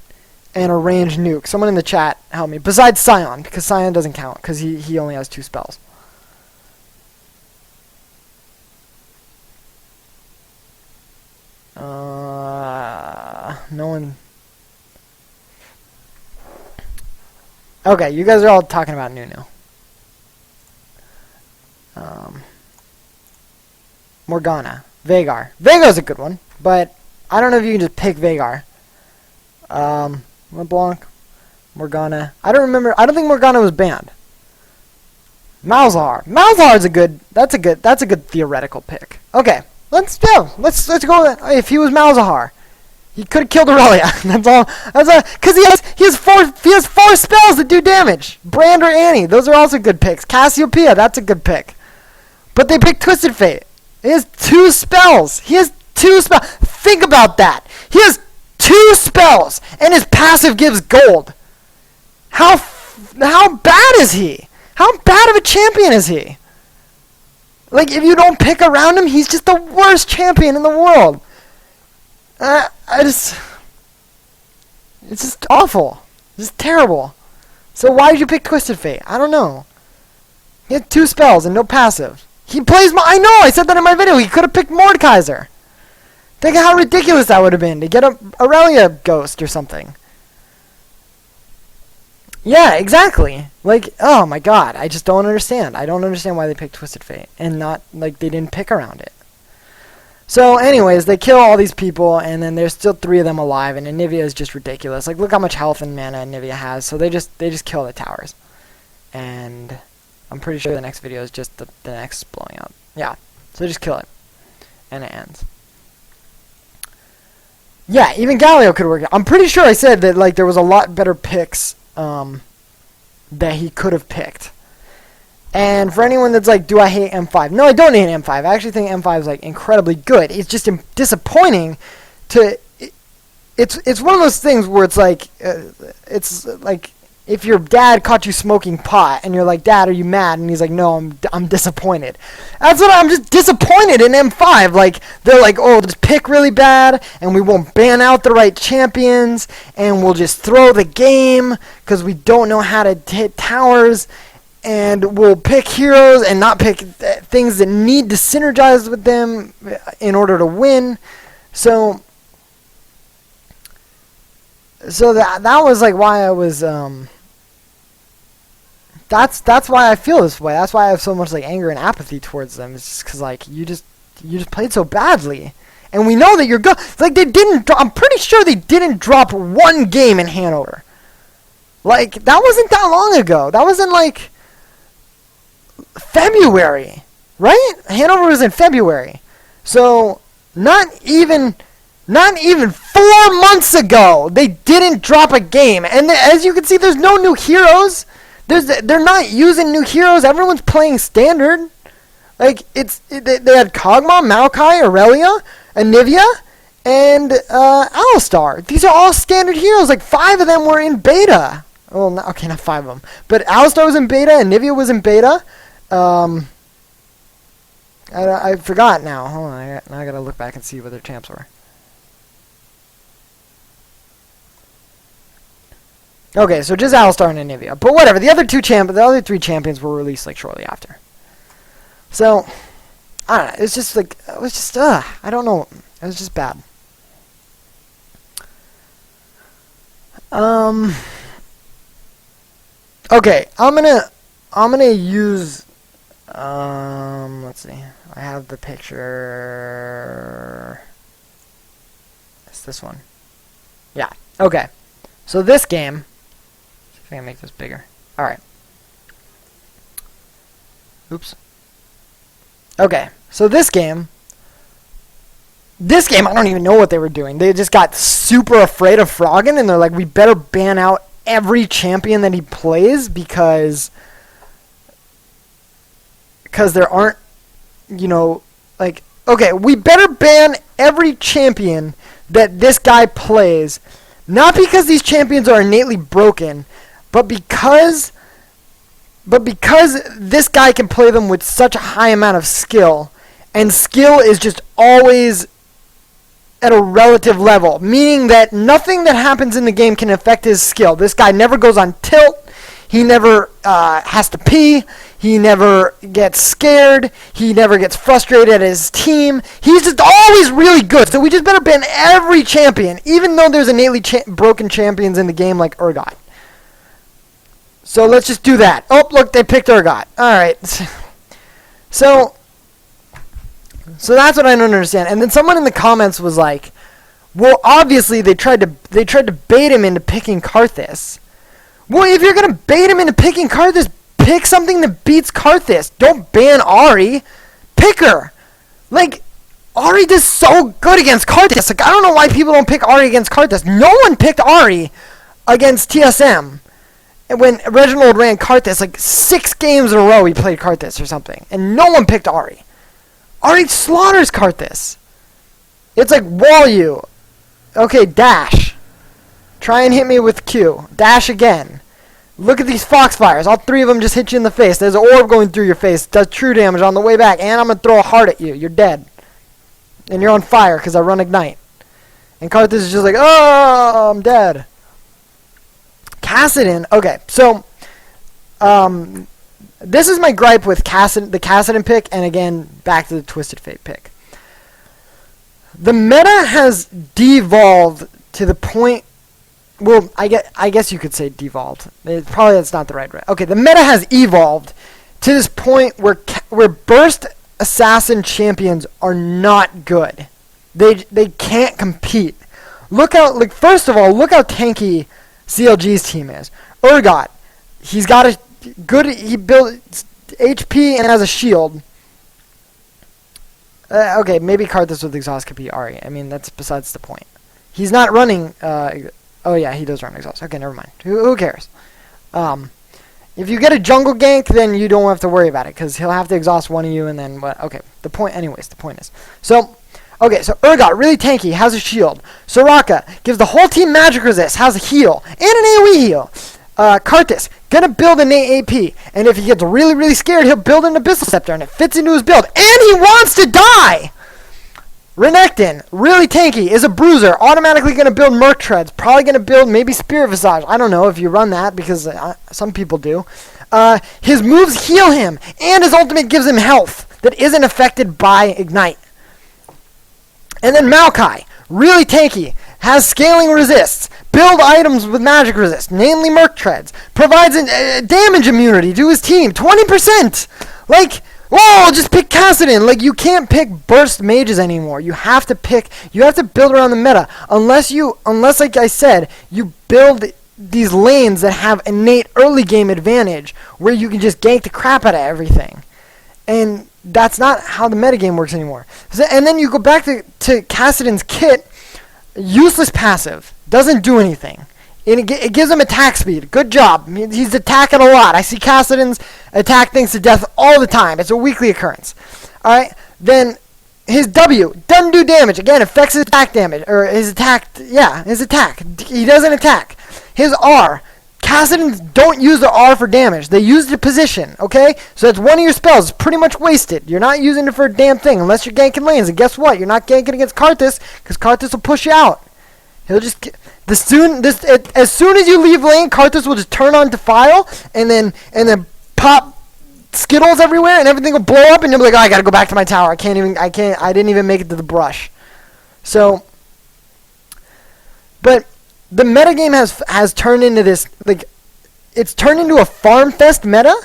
and a ranged nuke? Someone in the chat help me. Besides Sion, because Sion doesn't count, because he only has 2 spells. No one... Okay, you guys are all talking about Nunu. Morgana. Veigar. Veigar's a good one, but I don't know if you can just pick Veigar. LeBlanc. Morgana. I don't remember. I don't think Morgana was banned. Malzahar. Malzahar's that's a good theoretical pick. Okay. Let's go. Let's go. If he was Malzahar, he could have killed Aurelia. That's all. Because he has four spells that do damage. Brand or Annie, those are also good picks. Cassiopeia, that's a good pick. But they picked Twisted Fate. He has 2 spells. Think about that. He has 2 spells, and his passive gives gold. How bad is he? How bad of a champion is he? Like, if you don't pick around him, he's just the worst champion in the world. It's just awful. It's just terrible. So why did you pick Twisted Fate? I don't know. He had 2 spells and no passive. He plays I know, I said that in my video. He could have picked Mordekaiser. Think of how ridiculous that would have been to get a Aurelia ghost or something. Yeah, exactly. Like, oh my god, I just don't understand. I don't understand why they picked Twisted Fate and not, like, they didn't pick around it. So, anyways, they kill all these people, and then there's still 3 of them alive, and Anivia is just ridiculous. Like, look how much health and mana Anivia has. So they just kill the towers. And I'm pretty sure the next video is just the next blowing up. Yeah, so they just kill it. And it ends. Yeah, even Galio could work. I'm pretty sure I said that, like, there was a lot better picks that he could have picked. And for anyone that's like, do I hate M5? No, I don't hate M5. I actually think M5 is, like, incredibly good. It's just disappointing to... It's one of those things where it's like if your dad caught you smoking pot and you're like, Dad, are you mad? And he's like, no, I'm disappointed. That's what I'm just disappointed in M5. Like, they're like, oh, just pick really bad and we won't ban out the right champions and we'll just throw the game because we don't know how to hit towers, and we'll pick heroes and not pick things that need to synergize with them in order to win. So that was like why I was that's why I feel this way. That's why I have so much like anger and apathy towards them. It's just because like you just played so badly, and we know that you're good. Like they didn't. I'm pretty sure they didn't drop 1 game in Hanover. Like that wasn't that long ago. That was in like February, right? Hanover was in February, so not even 4 months ago they didn't drop a game. And as you can see, there's no new heroes. They're not using new heroes. Everyone's playing standard. Like they had Kog'Maw, Maokai, Aurelia, Anivia, and Alistar. These are all standard heroes. Like 5 of them were in beta. Well, not 5 of them, but Alistar was in beta. Anivia was in beta. I forgot now. Hold on, now I gotta look back and see what their champs were. Okay, so just Alistar and Anivia. But whatever, the other 3 champions were released like shortly after. So, I don't know, it's just like, it was just, I don't know, it was just bad. Okay, I'm gonna use, let's see, I have the picture, it's this one. Yeah, okay, so this game, I can make this bigger. Alright. Oops. Okay, so this game, I don't even know what they were doing. They just got super afraid of Froggen, and they're like, we better ban out every champion that he plays because there aren't, you know, like, okay, we better ban every champion that this guy plays, not because these champions are innately broken, but because this guy can play them with such a high amount of skill, and skill is just always at a relative level, meaning that nothing that happens in the game can affect his skill. This guy never goes on tilt, he never has to pee, he never gets scared, he never gets frustrated at his team, he's just always really good. So we just better ban every champion, even though there's innately broken champions in the game like Urgot. So let's just do that. Oh, look, they picked Urgot. Alright. So, So that's what I don't understand. And then someone in the comments was like, well, obviously they tried to bait him into picking Karthus. Well, if you're gonna bait him into picking Karthus, pick something that beats Karthus. Don't ban Ahri. Pick her. Like, Ahri does so good against Karthus. Like, I don't know why people don't pick Ahri against Karthus. No one picked Ahri against TSM. And when Reginald ran Karthus, like 6 games in a row he played Karthus or something. And no one picked Ahri. Ahri slaughters Karthus. It's like, wall you. Okay, dash. Try and hit me with Q. Dash again. Look at these Foxfires. All 3 of them just hit you in the face. There's an orb going through your face. Does true damage on the way back. And I'm going to throw a heart at you. You're dead. And you're on fire because I run Ignite. And Karthus is just like, oh, I'm dead. Kassadin. Okay, so this is my gripe with the Kassadin pick. And again, back to the Twisted Fate pick. The meta has devolved to the point. Well, I guess you could say devolved. Probably that's not the right way. Okay, the meta has evolved to this point where burst assassin champions are not good. They can't compete. Look out! Like, first of all, look how tanky CLG's team is. Urgot, he's got a good. He built HP and has a shield. Okay, maybe Karthus with exhaust could be Ahri. I mean, that's besides the point. He's not running. Oh yeah, he does run exhaust. Okay, never mind. Who cares? If you get a jungle gank, then you don't have to worry about it because he'll have to exhaust one of you, and then what? Okay, the point. Anyways, the point is so. Okay, so Urgot, really tanky, has a shield. Soraka gives the whole team magic resist, has a heal and an AoE heal. Karthus gonna build an AP, and if he gets really, really scared, he'll build an Abyssal Scepter, and it fits into his build, and he wants to die! Renekton, really tanky, is a bruiser, automatically gonna build Merc Treads, probably gonna build maybe Spirit Visage. I don't know if you run that, because some people do. His moves heal him, and his ultimate gives him health that isn't affected by Ignite. And then Maokai, really tanky, has scaling resists, build items with magic resist, namely Merc Treads, provides damage immunity to his team, 20%! Like, whoa, just pick Kassadin. Like, you can't pick burst mages anymore. You have to build around the meta. Unless, like I said, you build these lanes that have innate early game advantage, where you can just gank the crap out of everything. And that's not how the metagame works anymore. So, and then you go back to Kassadin's kit. Useless passive. Doesn't do anything. It gives him attack speed. Good job. He's attacking a lot. I see Kassadin's attack things to death all the time. It's a weekly occurrence. Alright? Then his W doesn't do damage. Again, affects his attack damage. Or his attack. Yeah, his attack. He doesn't attack. His R. Kassadins don't use the R for damage. They use the position, okay? So that's one of your spells. It's pretty much wasted. You're not using it for a damn thing unless you're ganking lanes. And guess what? You're not ganking against Karthus because Karthus will push you out. He'll just... as soon as you leave lane, Karthus will just turn on Defile and then pop Skittles everywhere and everything will blow up and you'll be like, oh, I gotta go back to my tower. I didn't even make it to the brush. So... But... the metagame has turned into this, like, it's turned into a farm fest meta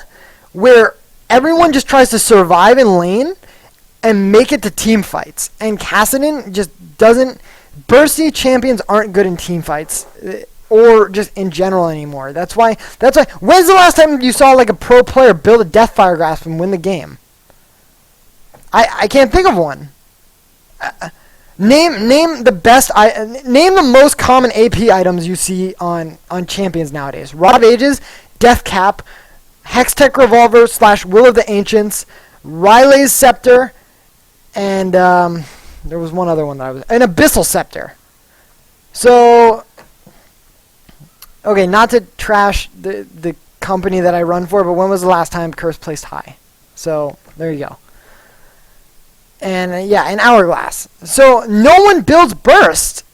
where everyone just tries to survive in lane and make it to team fights. And Kassadin just doesn't, bursty champions aren't good in team fights or just in general anymore. That's why, when's the last time you saw like a pro player build a Deathfire Grasp and win the game? I can't think of one. Name the most common AP items you see on champions nowadays. Rod of Ages, Death Cap, Hextech Revolver / Will of the Ancients, Riley's Scepter, and there was one other one that an Abyssal Scepter. So, okay, not to trash the company that I run for, but when was the last time Curse placed high? So, there you go. And yeah, an Hourglass. So no one builds burst.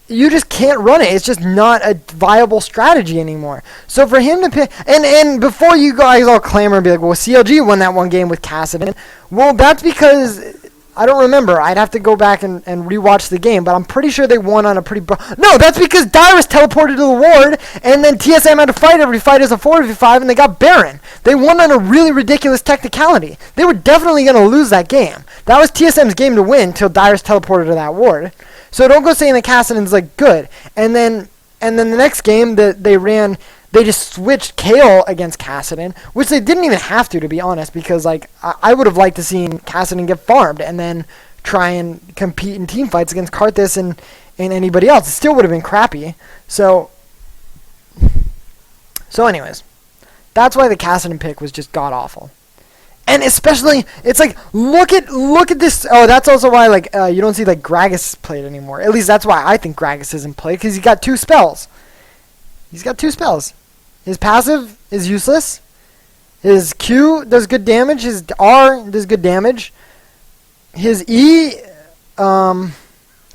You just can't run it. It's just not a viable strategy anymore. So for him to pick, and before you guys all clamor and be like, well, CLG won that one game with Kassadin. Well, that's because I don't remember. I'd have to go back and rewatch the game, but I'm pretty sure they won on a pretty... No, that's because Dyrus teleported to the ward, and then TSM had to fight every fight as a 4v5, and they got Baron. They won on a really ridiculous technicality. They were definitely going to lose that game. That was TSM's game to win until Dyrus teleported to that ward. So don't go saying that Kassadin's, like, good. And then the next game that they ran... They just switched Kale against Kassadin, which they didn't even have to be honest, because like I would have liked to seen Kassadin get farmed and then try and compete in team fights against Karthus and anybody else. It still would have been crappy. So anyways, that's why the Kassadin pick was just god awful. And especially, it's like look at this. Oh, that's also why like you don't see like Gragas played anymore. At least that's why I think Gragas isn't played, because he got 2 spells. He's got 2 spells. His passive is useless. His Q does good damage. His R does good damage. His E, I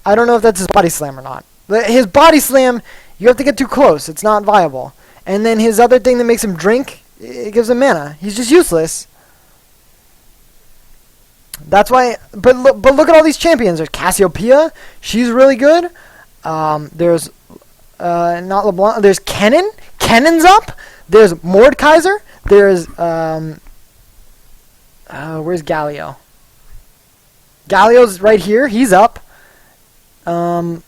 don't know if that's his body slam or not. His body slam, you have to get too close. It's not viable. And then his other thing that makes him drink, it gives him mana. He's just useless. That's why. But look at all these champions. There's Cassiopeia. She's really good. There's not LeBlanc. There's Kennen. Kennen's up. There's Mordekaiser. There's where's Galio? Galio's right here. He's up. God,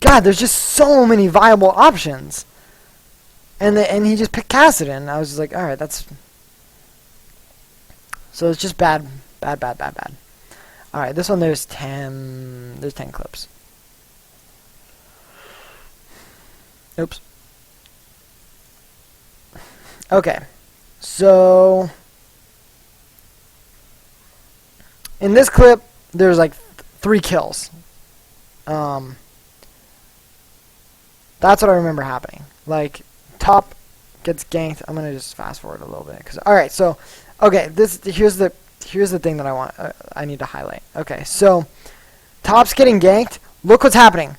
there's just so many viable options. And he just picked Kassadin. I was just like, all right, that's. So it's just bad. All right, this one there's 10 clips. Oops. Okay, so in this clip, there's like 3 kills. That's what I remember happening. Like, top gets ganked. I'm gonna just fast forward a little bit, cause all right. So, okay, here's the thing that I need to highlight. Okay, so top's getting ganked. Look what's happening.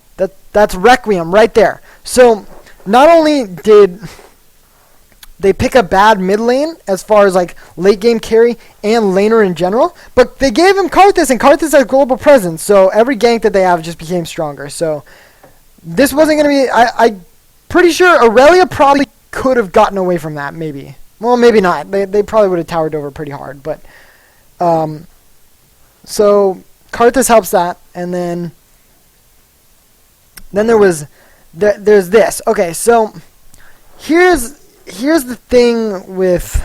That's Requiem right there. So not only did they pick a bad mid lane as far as like late game carry and laner in general, but they gave him Karthus, and Karthus has global presence, so every gank that they have just became stronger. So this wasn't going to be... I'm pretty sure Aurelia probably could have gotten away from that, maybe. Well, maybe not. They probably would have towered over pretty hard, but... so Karthus helps that, and then there's this. Okay, so here's the thing with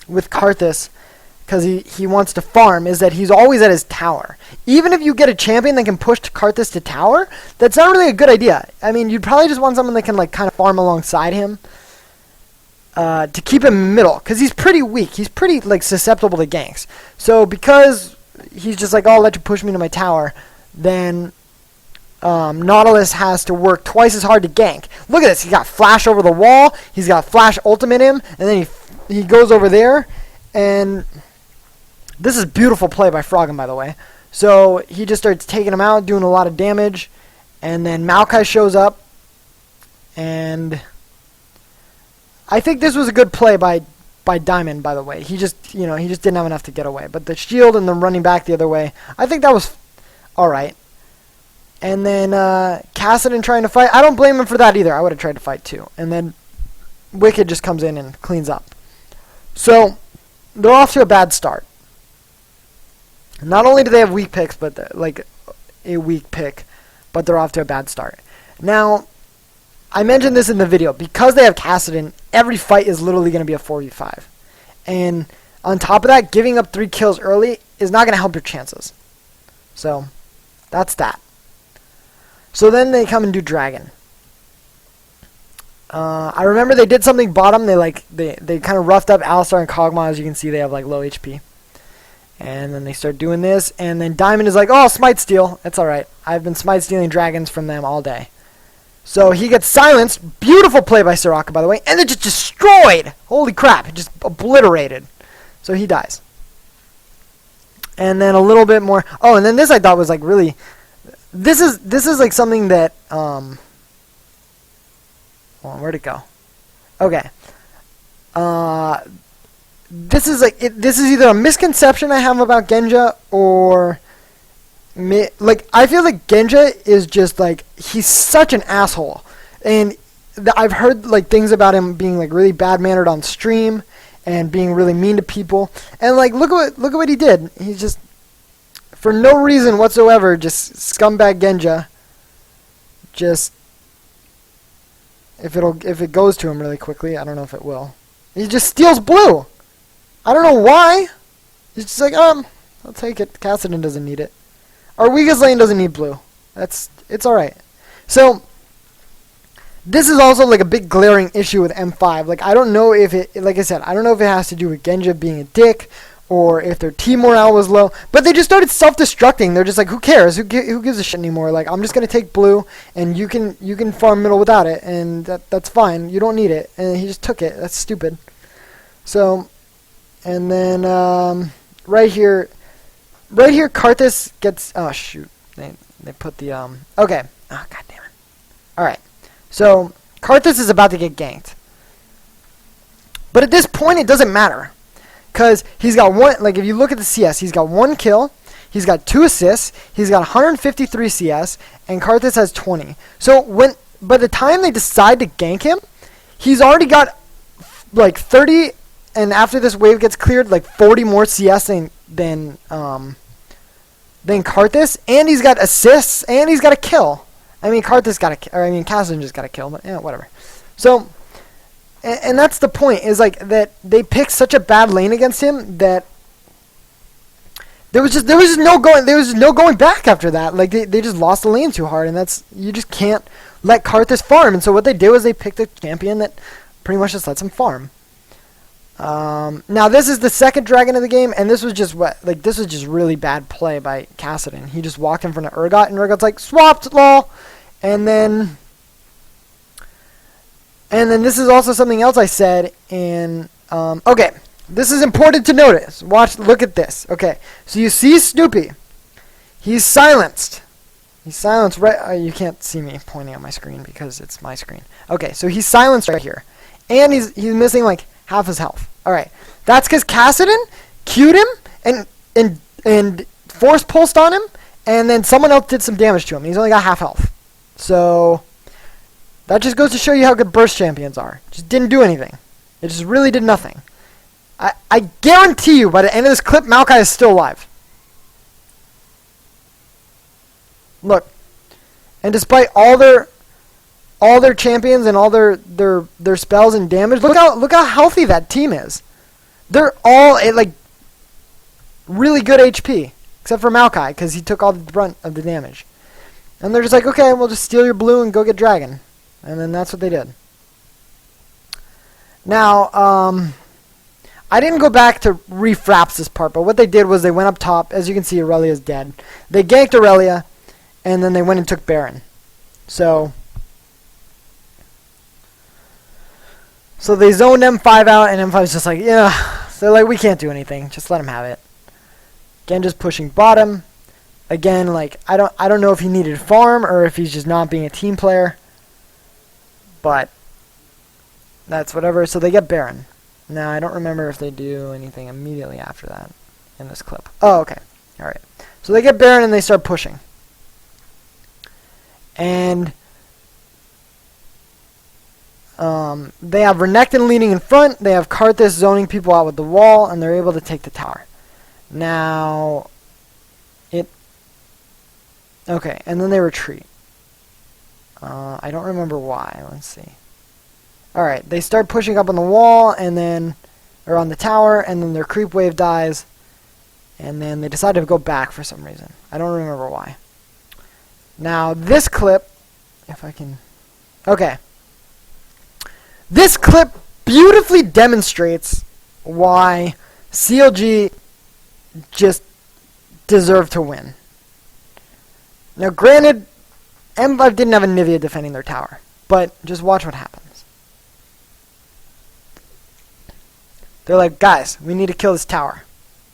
Karthus, because he wants to farm, is that he's always at his tower. Even if you get a champion that can push Karthus to tower, that's not really a good idea. I mean, you'd probably just want someone that can like kind of farm alongside him to keep him middle, because he's pretty weak. He's pretty like susceptible to ganks. So because he's just like, oh, I'll let you push me to my tower, then Nautilus has to work twice as hard to gank. Look at this. He's got flash over the wall. He's got flash ultimate him, and then he goes over there, and this is beautiful play by Froggen, by the way. So he just starts taking him out, doing a lot of damage, and then Maokai shows up, and I think this was a good play by Diamond, by the way. He just didn't have enough to get away. But the shield and the running back the other way, I think that was all right. And then Kassadin trying to fight. I don't blame him for that either. I would have tried to fight too. And then Wicked just comes in and cleans up. So they're off to a bad start. Not only do they have weak picks, but like a weak pick, but they're off to a bad start. Now, I mentioned this in the video. Because they have Kassadin, every fight is literally going to be a 4v5. And on top of that, giving up 3 kills early is not going to help your chances. So that's that. So then they come and do Dragon. I remember they did something bottom. They kind of roughed up Alistar and Kog'Maw. As you can see, they have like low HP. And then they start doing this. And then Diamond is like, oh, Smite Steal. It's alright. I've been Smite Stealing dragons from them all day. So he gets silenced. Beautiful play by Soraka, by the way. And it just destroyed. Holy crap. It just obliterated. So he dies. And then a little bit more. Oh, and then this I thought was like really... This is like something that... Hold on, where'd it go? Okay. this is like this is either a misconception I have about Genja, or like I feel like Genja is just like, he's such an asshole, and I've heard like things about him being like really bad mannered on stream and being really mean to people, and like look at what he did. He just, for no reason whatsoever, just scumbag Genja. Just if it goes to him really quickly, I don't know if it will. He just steals blue. I don't know why. He's just like, I'll take it. Kassadin doesn't need it. Our weakest lane doesn't need blue. It's alright. So, this is also like a big glaring issue with M5. Like, I don't know if it, like I said, I don't know if it has to do with Genja being a dick, or if their team morale was low. But they just started self-destructing. They're just like, who cares? Who gives a shit anymore? Like, I'm just going to take blue, and you can farm middle without it, and that's fine. You don't need it. And he just took it. That's stupid. So, and then right here, Karthus gets, oh shoot, they put the okay, oh god damn it. All right, so Karthus is about to get ganked, but at this point it doesn't matter, cause he's got one. Like if you look at the CS, he's got 1 kill, he's got 2 assists, he's got 153 CS, and Karthus has 20. So by the time they decide to gank him, he's already got like 30. And after this wave gets cleared, like 40 more CS than Karthus, and he's got assists, and he's got a kill. I mean, Karthus got a kill, or I mean, Kassadin just got a kill, but yeah, whatever. So, and that's the point, is like that they picked such a bad lane against him that there was no going back after that. Like they just lost the lane too hard, and you just can't let Karthus farm. And so what they did was they picked a champion that pretty much just lets him farm. Now this is the second dragon of the game, and this was just really bad play by Kassadin. He just walked in front of Urgot, and Urgot's like, swapped, lol. And then this is also something else I said in, okay, this is important to notice. Look at this. Okay, so you see Snoopy. He's silenced. He's silenced right, you can't see me pointing at my screen because it's my screen. Okay, so he's silenced right here. And he's missing like half his health. Alright, that's because Kassadin Q'd him and force pulsed on him, and then someone else did some damage to him. He's only got half health. So, that just goes to show you how good burst champions are. Just didn't do anything. It just really did nothing. I guarantee you, by the end of this clip, Maokai is still alive. Look. And despite all their champions and all their spells and damage, look how healthy that team is. They're all at like really good HP, except for Maokai, because he took all the brunt of the damage. And they're just like, okay, we'll just steal your blue and go get dragon. And then that's what they did. Now, I didn't go back to refraps this part, but what they did was they went up top. As you can see, Aurelia's dead. They ganked Aurelia, and then they went and took Baron. So they zoned M5 out, and M5's just like, yeah. So they're like, we can't do anything. Just let him have it. Genja's pushing bottom. Again, like, I don't know if he needed farm or if he's just not being a team player. But that's whatever. So they get Baron. Now, I don't remember if they do anything immediately after that in this clip. Oh, okay. All right. So they get Baron and they start pushing. And they have Renekton leading in front. They have Karthus zoning people out with the wall, and they're able to take the tower. Now, okay, and then they retreat. I don't remember why. Let's see. All right, they start pushing up on the wall, and then, or on the tower, and then their creep wave dies, and then they decide to go back for some reason. I don't remember why. Now, this clip, if I can, okay. This clip beautifully demonstrates why CLG just deserved to win. Now, granted, M5 didn't have a Nivea defending their tower, but just watch what happens. They're like, guys, we need to kill this tower.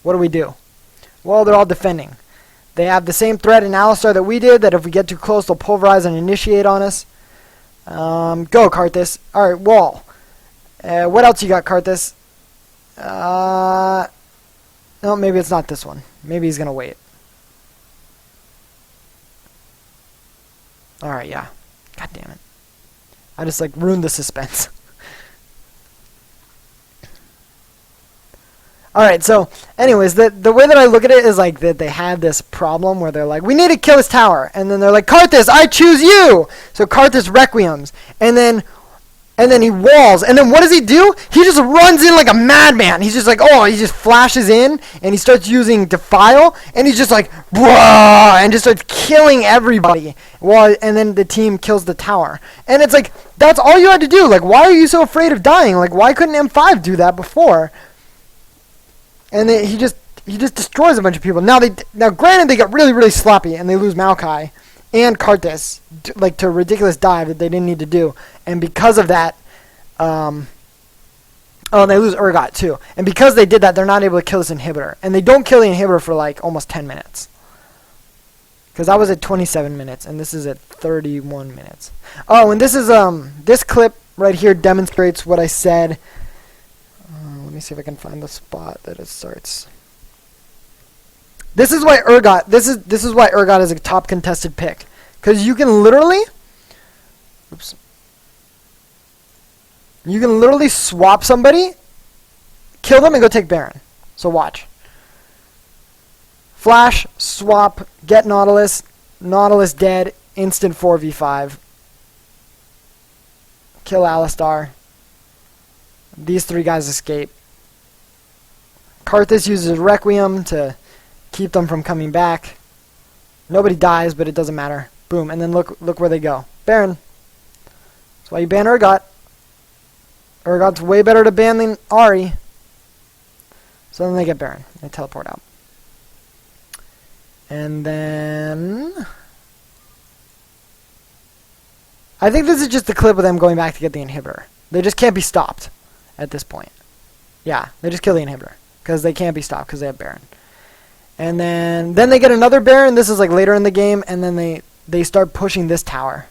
What do? Well, they're all defending. They have the same threat in Alistar that we did, that if we get too close, they'll pulverize and initiate on us. Go, Karthus. Alright, wall. What else you got, Karthus? No, maybe it's not this one. Maybe he's gonna wait. Alright, yeah. God damn it. I just, like, ruined the suspense. Alright, so, anyways, the way that I look at it is, like, that they had this problem where they're like, we need to kill his tower. And then they're like, Karthus, I choose you! So Karthus requiems. And then he walls. And then what does he do? He just runs in like a madman. He's just like, oh, he just flashes in. And he starts using Defile. And he's just like, bruh, and just starts killing everybody. And then the team kills the tower. And it's like, that's all you had to do. Like, why are you so afraid of dying? Like, why couldn't M5 do that before? And then he just destroys a bunch of people. Now, granted, they got really, really sloppy. And they lose Maokai and Karthus, like, to a ridiculous dive that they didn't need to do. And because of that, oh, and they lose Urgot, too. And because they did that, they're not able to kill this inhibitor. And they don't kill the inhibitor for, like, almost 10 minutes. Because I was at 27 minutes, and this is at 31 minutes. Oh, and this is, this clip right here demonstrates what I said. Let me see if I can find the spot that it starts. This is why Urgot, this is why Urgot is a top contested pick. Because you can literally, oops. You can literally swap somebody, kill them, and go take Baron. So watch. Flash, swap, get Nautilus, Nautilus dead, instant 4v5. Kill Alistar. These three guys escape. Karthus uses Requiem to keep them from coming back. Nobody dies, but it doesn't matter. Boom, and then look where they go. Baron. That's why you ban Urgot. Urgot's way better to ban than Ahri. So then they get Baron. They teleport out. And then I think this is just a clip of them going back to get the inhibitor. They just can't be stopped at this point. Yeah, they just kill the inhibitor. Because they can't be stopped because they have Baron. And then they get another Baron. This is like later in the game. And then they start pushing this tower.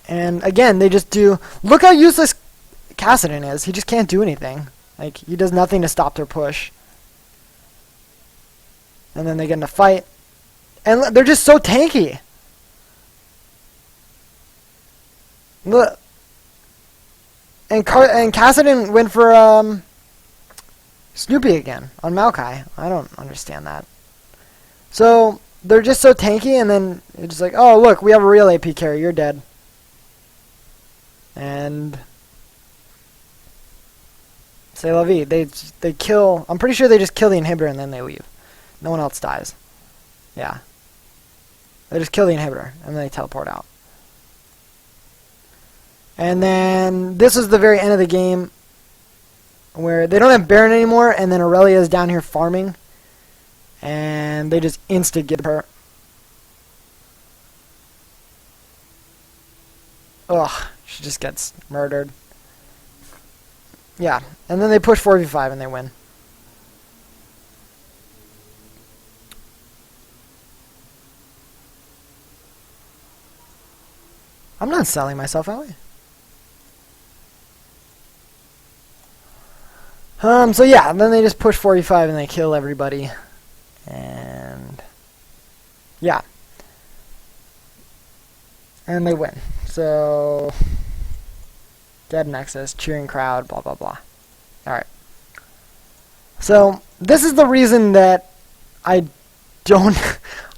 And again, they just do... Look how useless Kassadin is. He just can't do anything. Like, he does nothing to stop their push. And then they get in a fight. And they're just so tanky. Look. And Kassadin went for Snoopy again on Maokai. I don't understand that. So, they're just so tanky, and then it's just like, oh, look, we have a real AP carry. You're dead. And c'est la vie. They kill... I'm pretty sure they just kill the inhibitor and then they leave. No one else dies. Yeah. They just kill the inhibitor and then they teleport out. And then this is the very end of the game where they don't have Baron anymore, and then Aurelia is down here farming. And they just insta-give her. Ugh. She just gets murdered. Yeah. And then they push 4v5 and they win. I'm not selling myself, am I? So yeah, and then they just push 4v5 and they kill everybody. And yeah. And they win. So dead Nexus, cheering crowd, blah blah blah. Alright. So this is the reason that I don't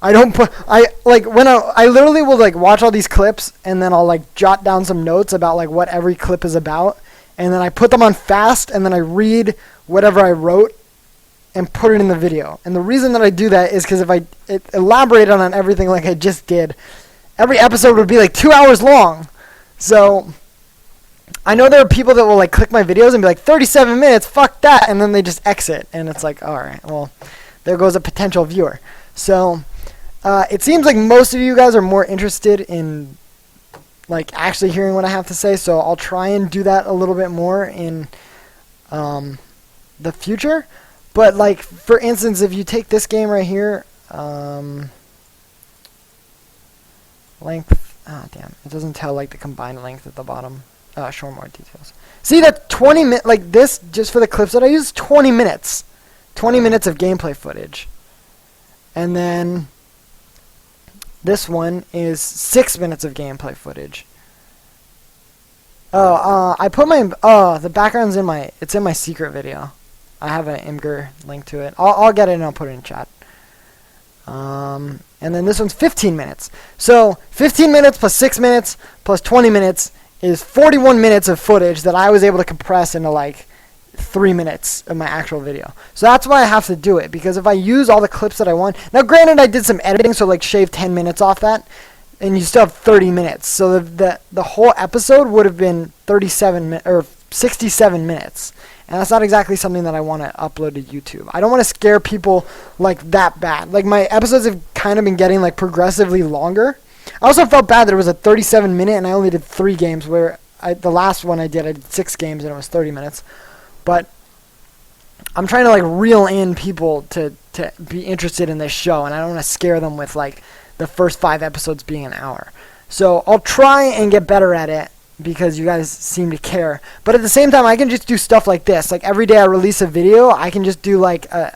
I literally will like watch all these clips and then I'll like jot down some notes about like what every clip is about, and then I put them on fast and then I read whatever I wrote and put it in the video. And the reason that I do that is because if I elaborated on everything like I just did, every episode would be like 2 hours long. So I know there are people that will like click my videos and be like 37 minutes, fuck that, and then they just exit, and it's like, all right, well, there goes a potential viewer. So it seems like most of you guys are more interested in like actually hearing what I have to say, so I'll try and do that a little bit more in the future. But like, for instance, if you take this game right here, length, damn, it doesn't tell like the combined length at the bottom. show more details. See that 20 minutes, like this, just for the clips that I use, 20 minutes. 20 minutes of gameplay footage. And then this one is 6 minutes of gameplay footage. I put my, the background's it's in my secret video. I have an Imgur link to it. I'll get it and I'll put it in chat. And then this one's 15 minutes. So 15 minutes plus 6 minutes plus 20 minutes is 41 minutes of footage that I was able to compress into like 3 minutes of my actual video. So that's why I have to do it, because if I use all the clips that I want, now granted I did some editing, so like shave 10 minutes off that, and you still have 30 minutes. So the whole episode would have been 67 minutes. And that's not exactly something that I want to upload to YouTube. I don't want to scare people like that bad. Like my episodes have kind of been getting like progressively longer. I also felt bad that it was a 37-minute and I only did 3 games, where the last one I did 6 games and it was 30 minutes. But I'm trying to like reel in people to be interested in this show, and I don't want to scare them with like the first 5 episodes being an hour. So I'll try and get better at it, because you guys seem to care. But at the same time, I can just do stuff like this. Like every day I release a video, I can just do like a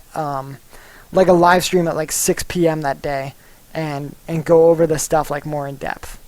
live stream at like 6 p.m. that day and go over the stuff like more in depth.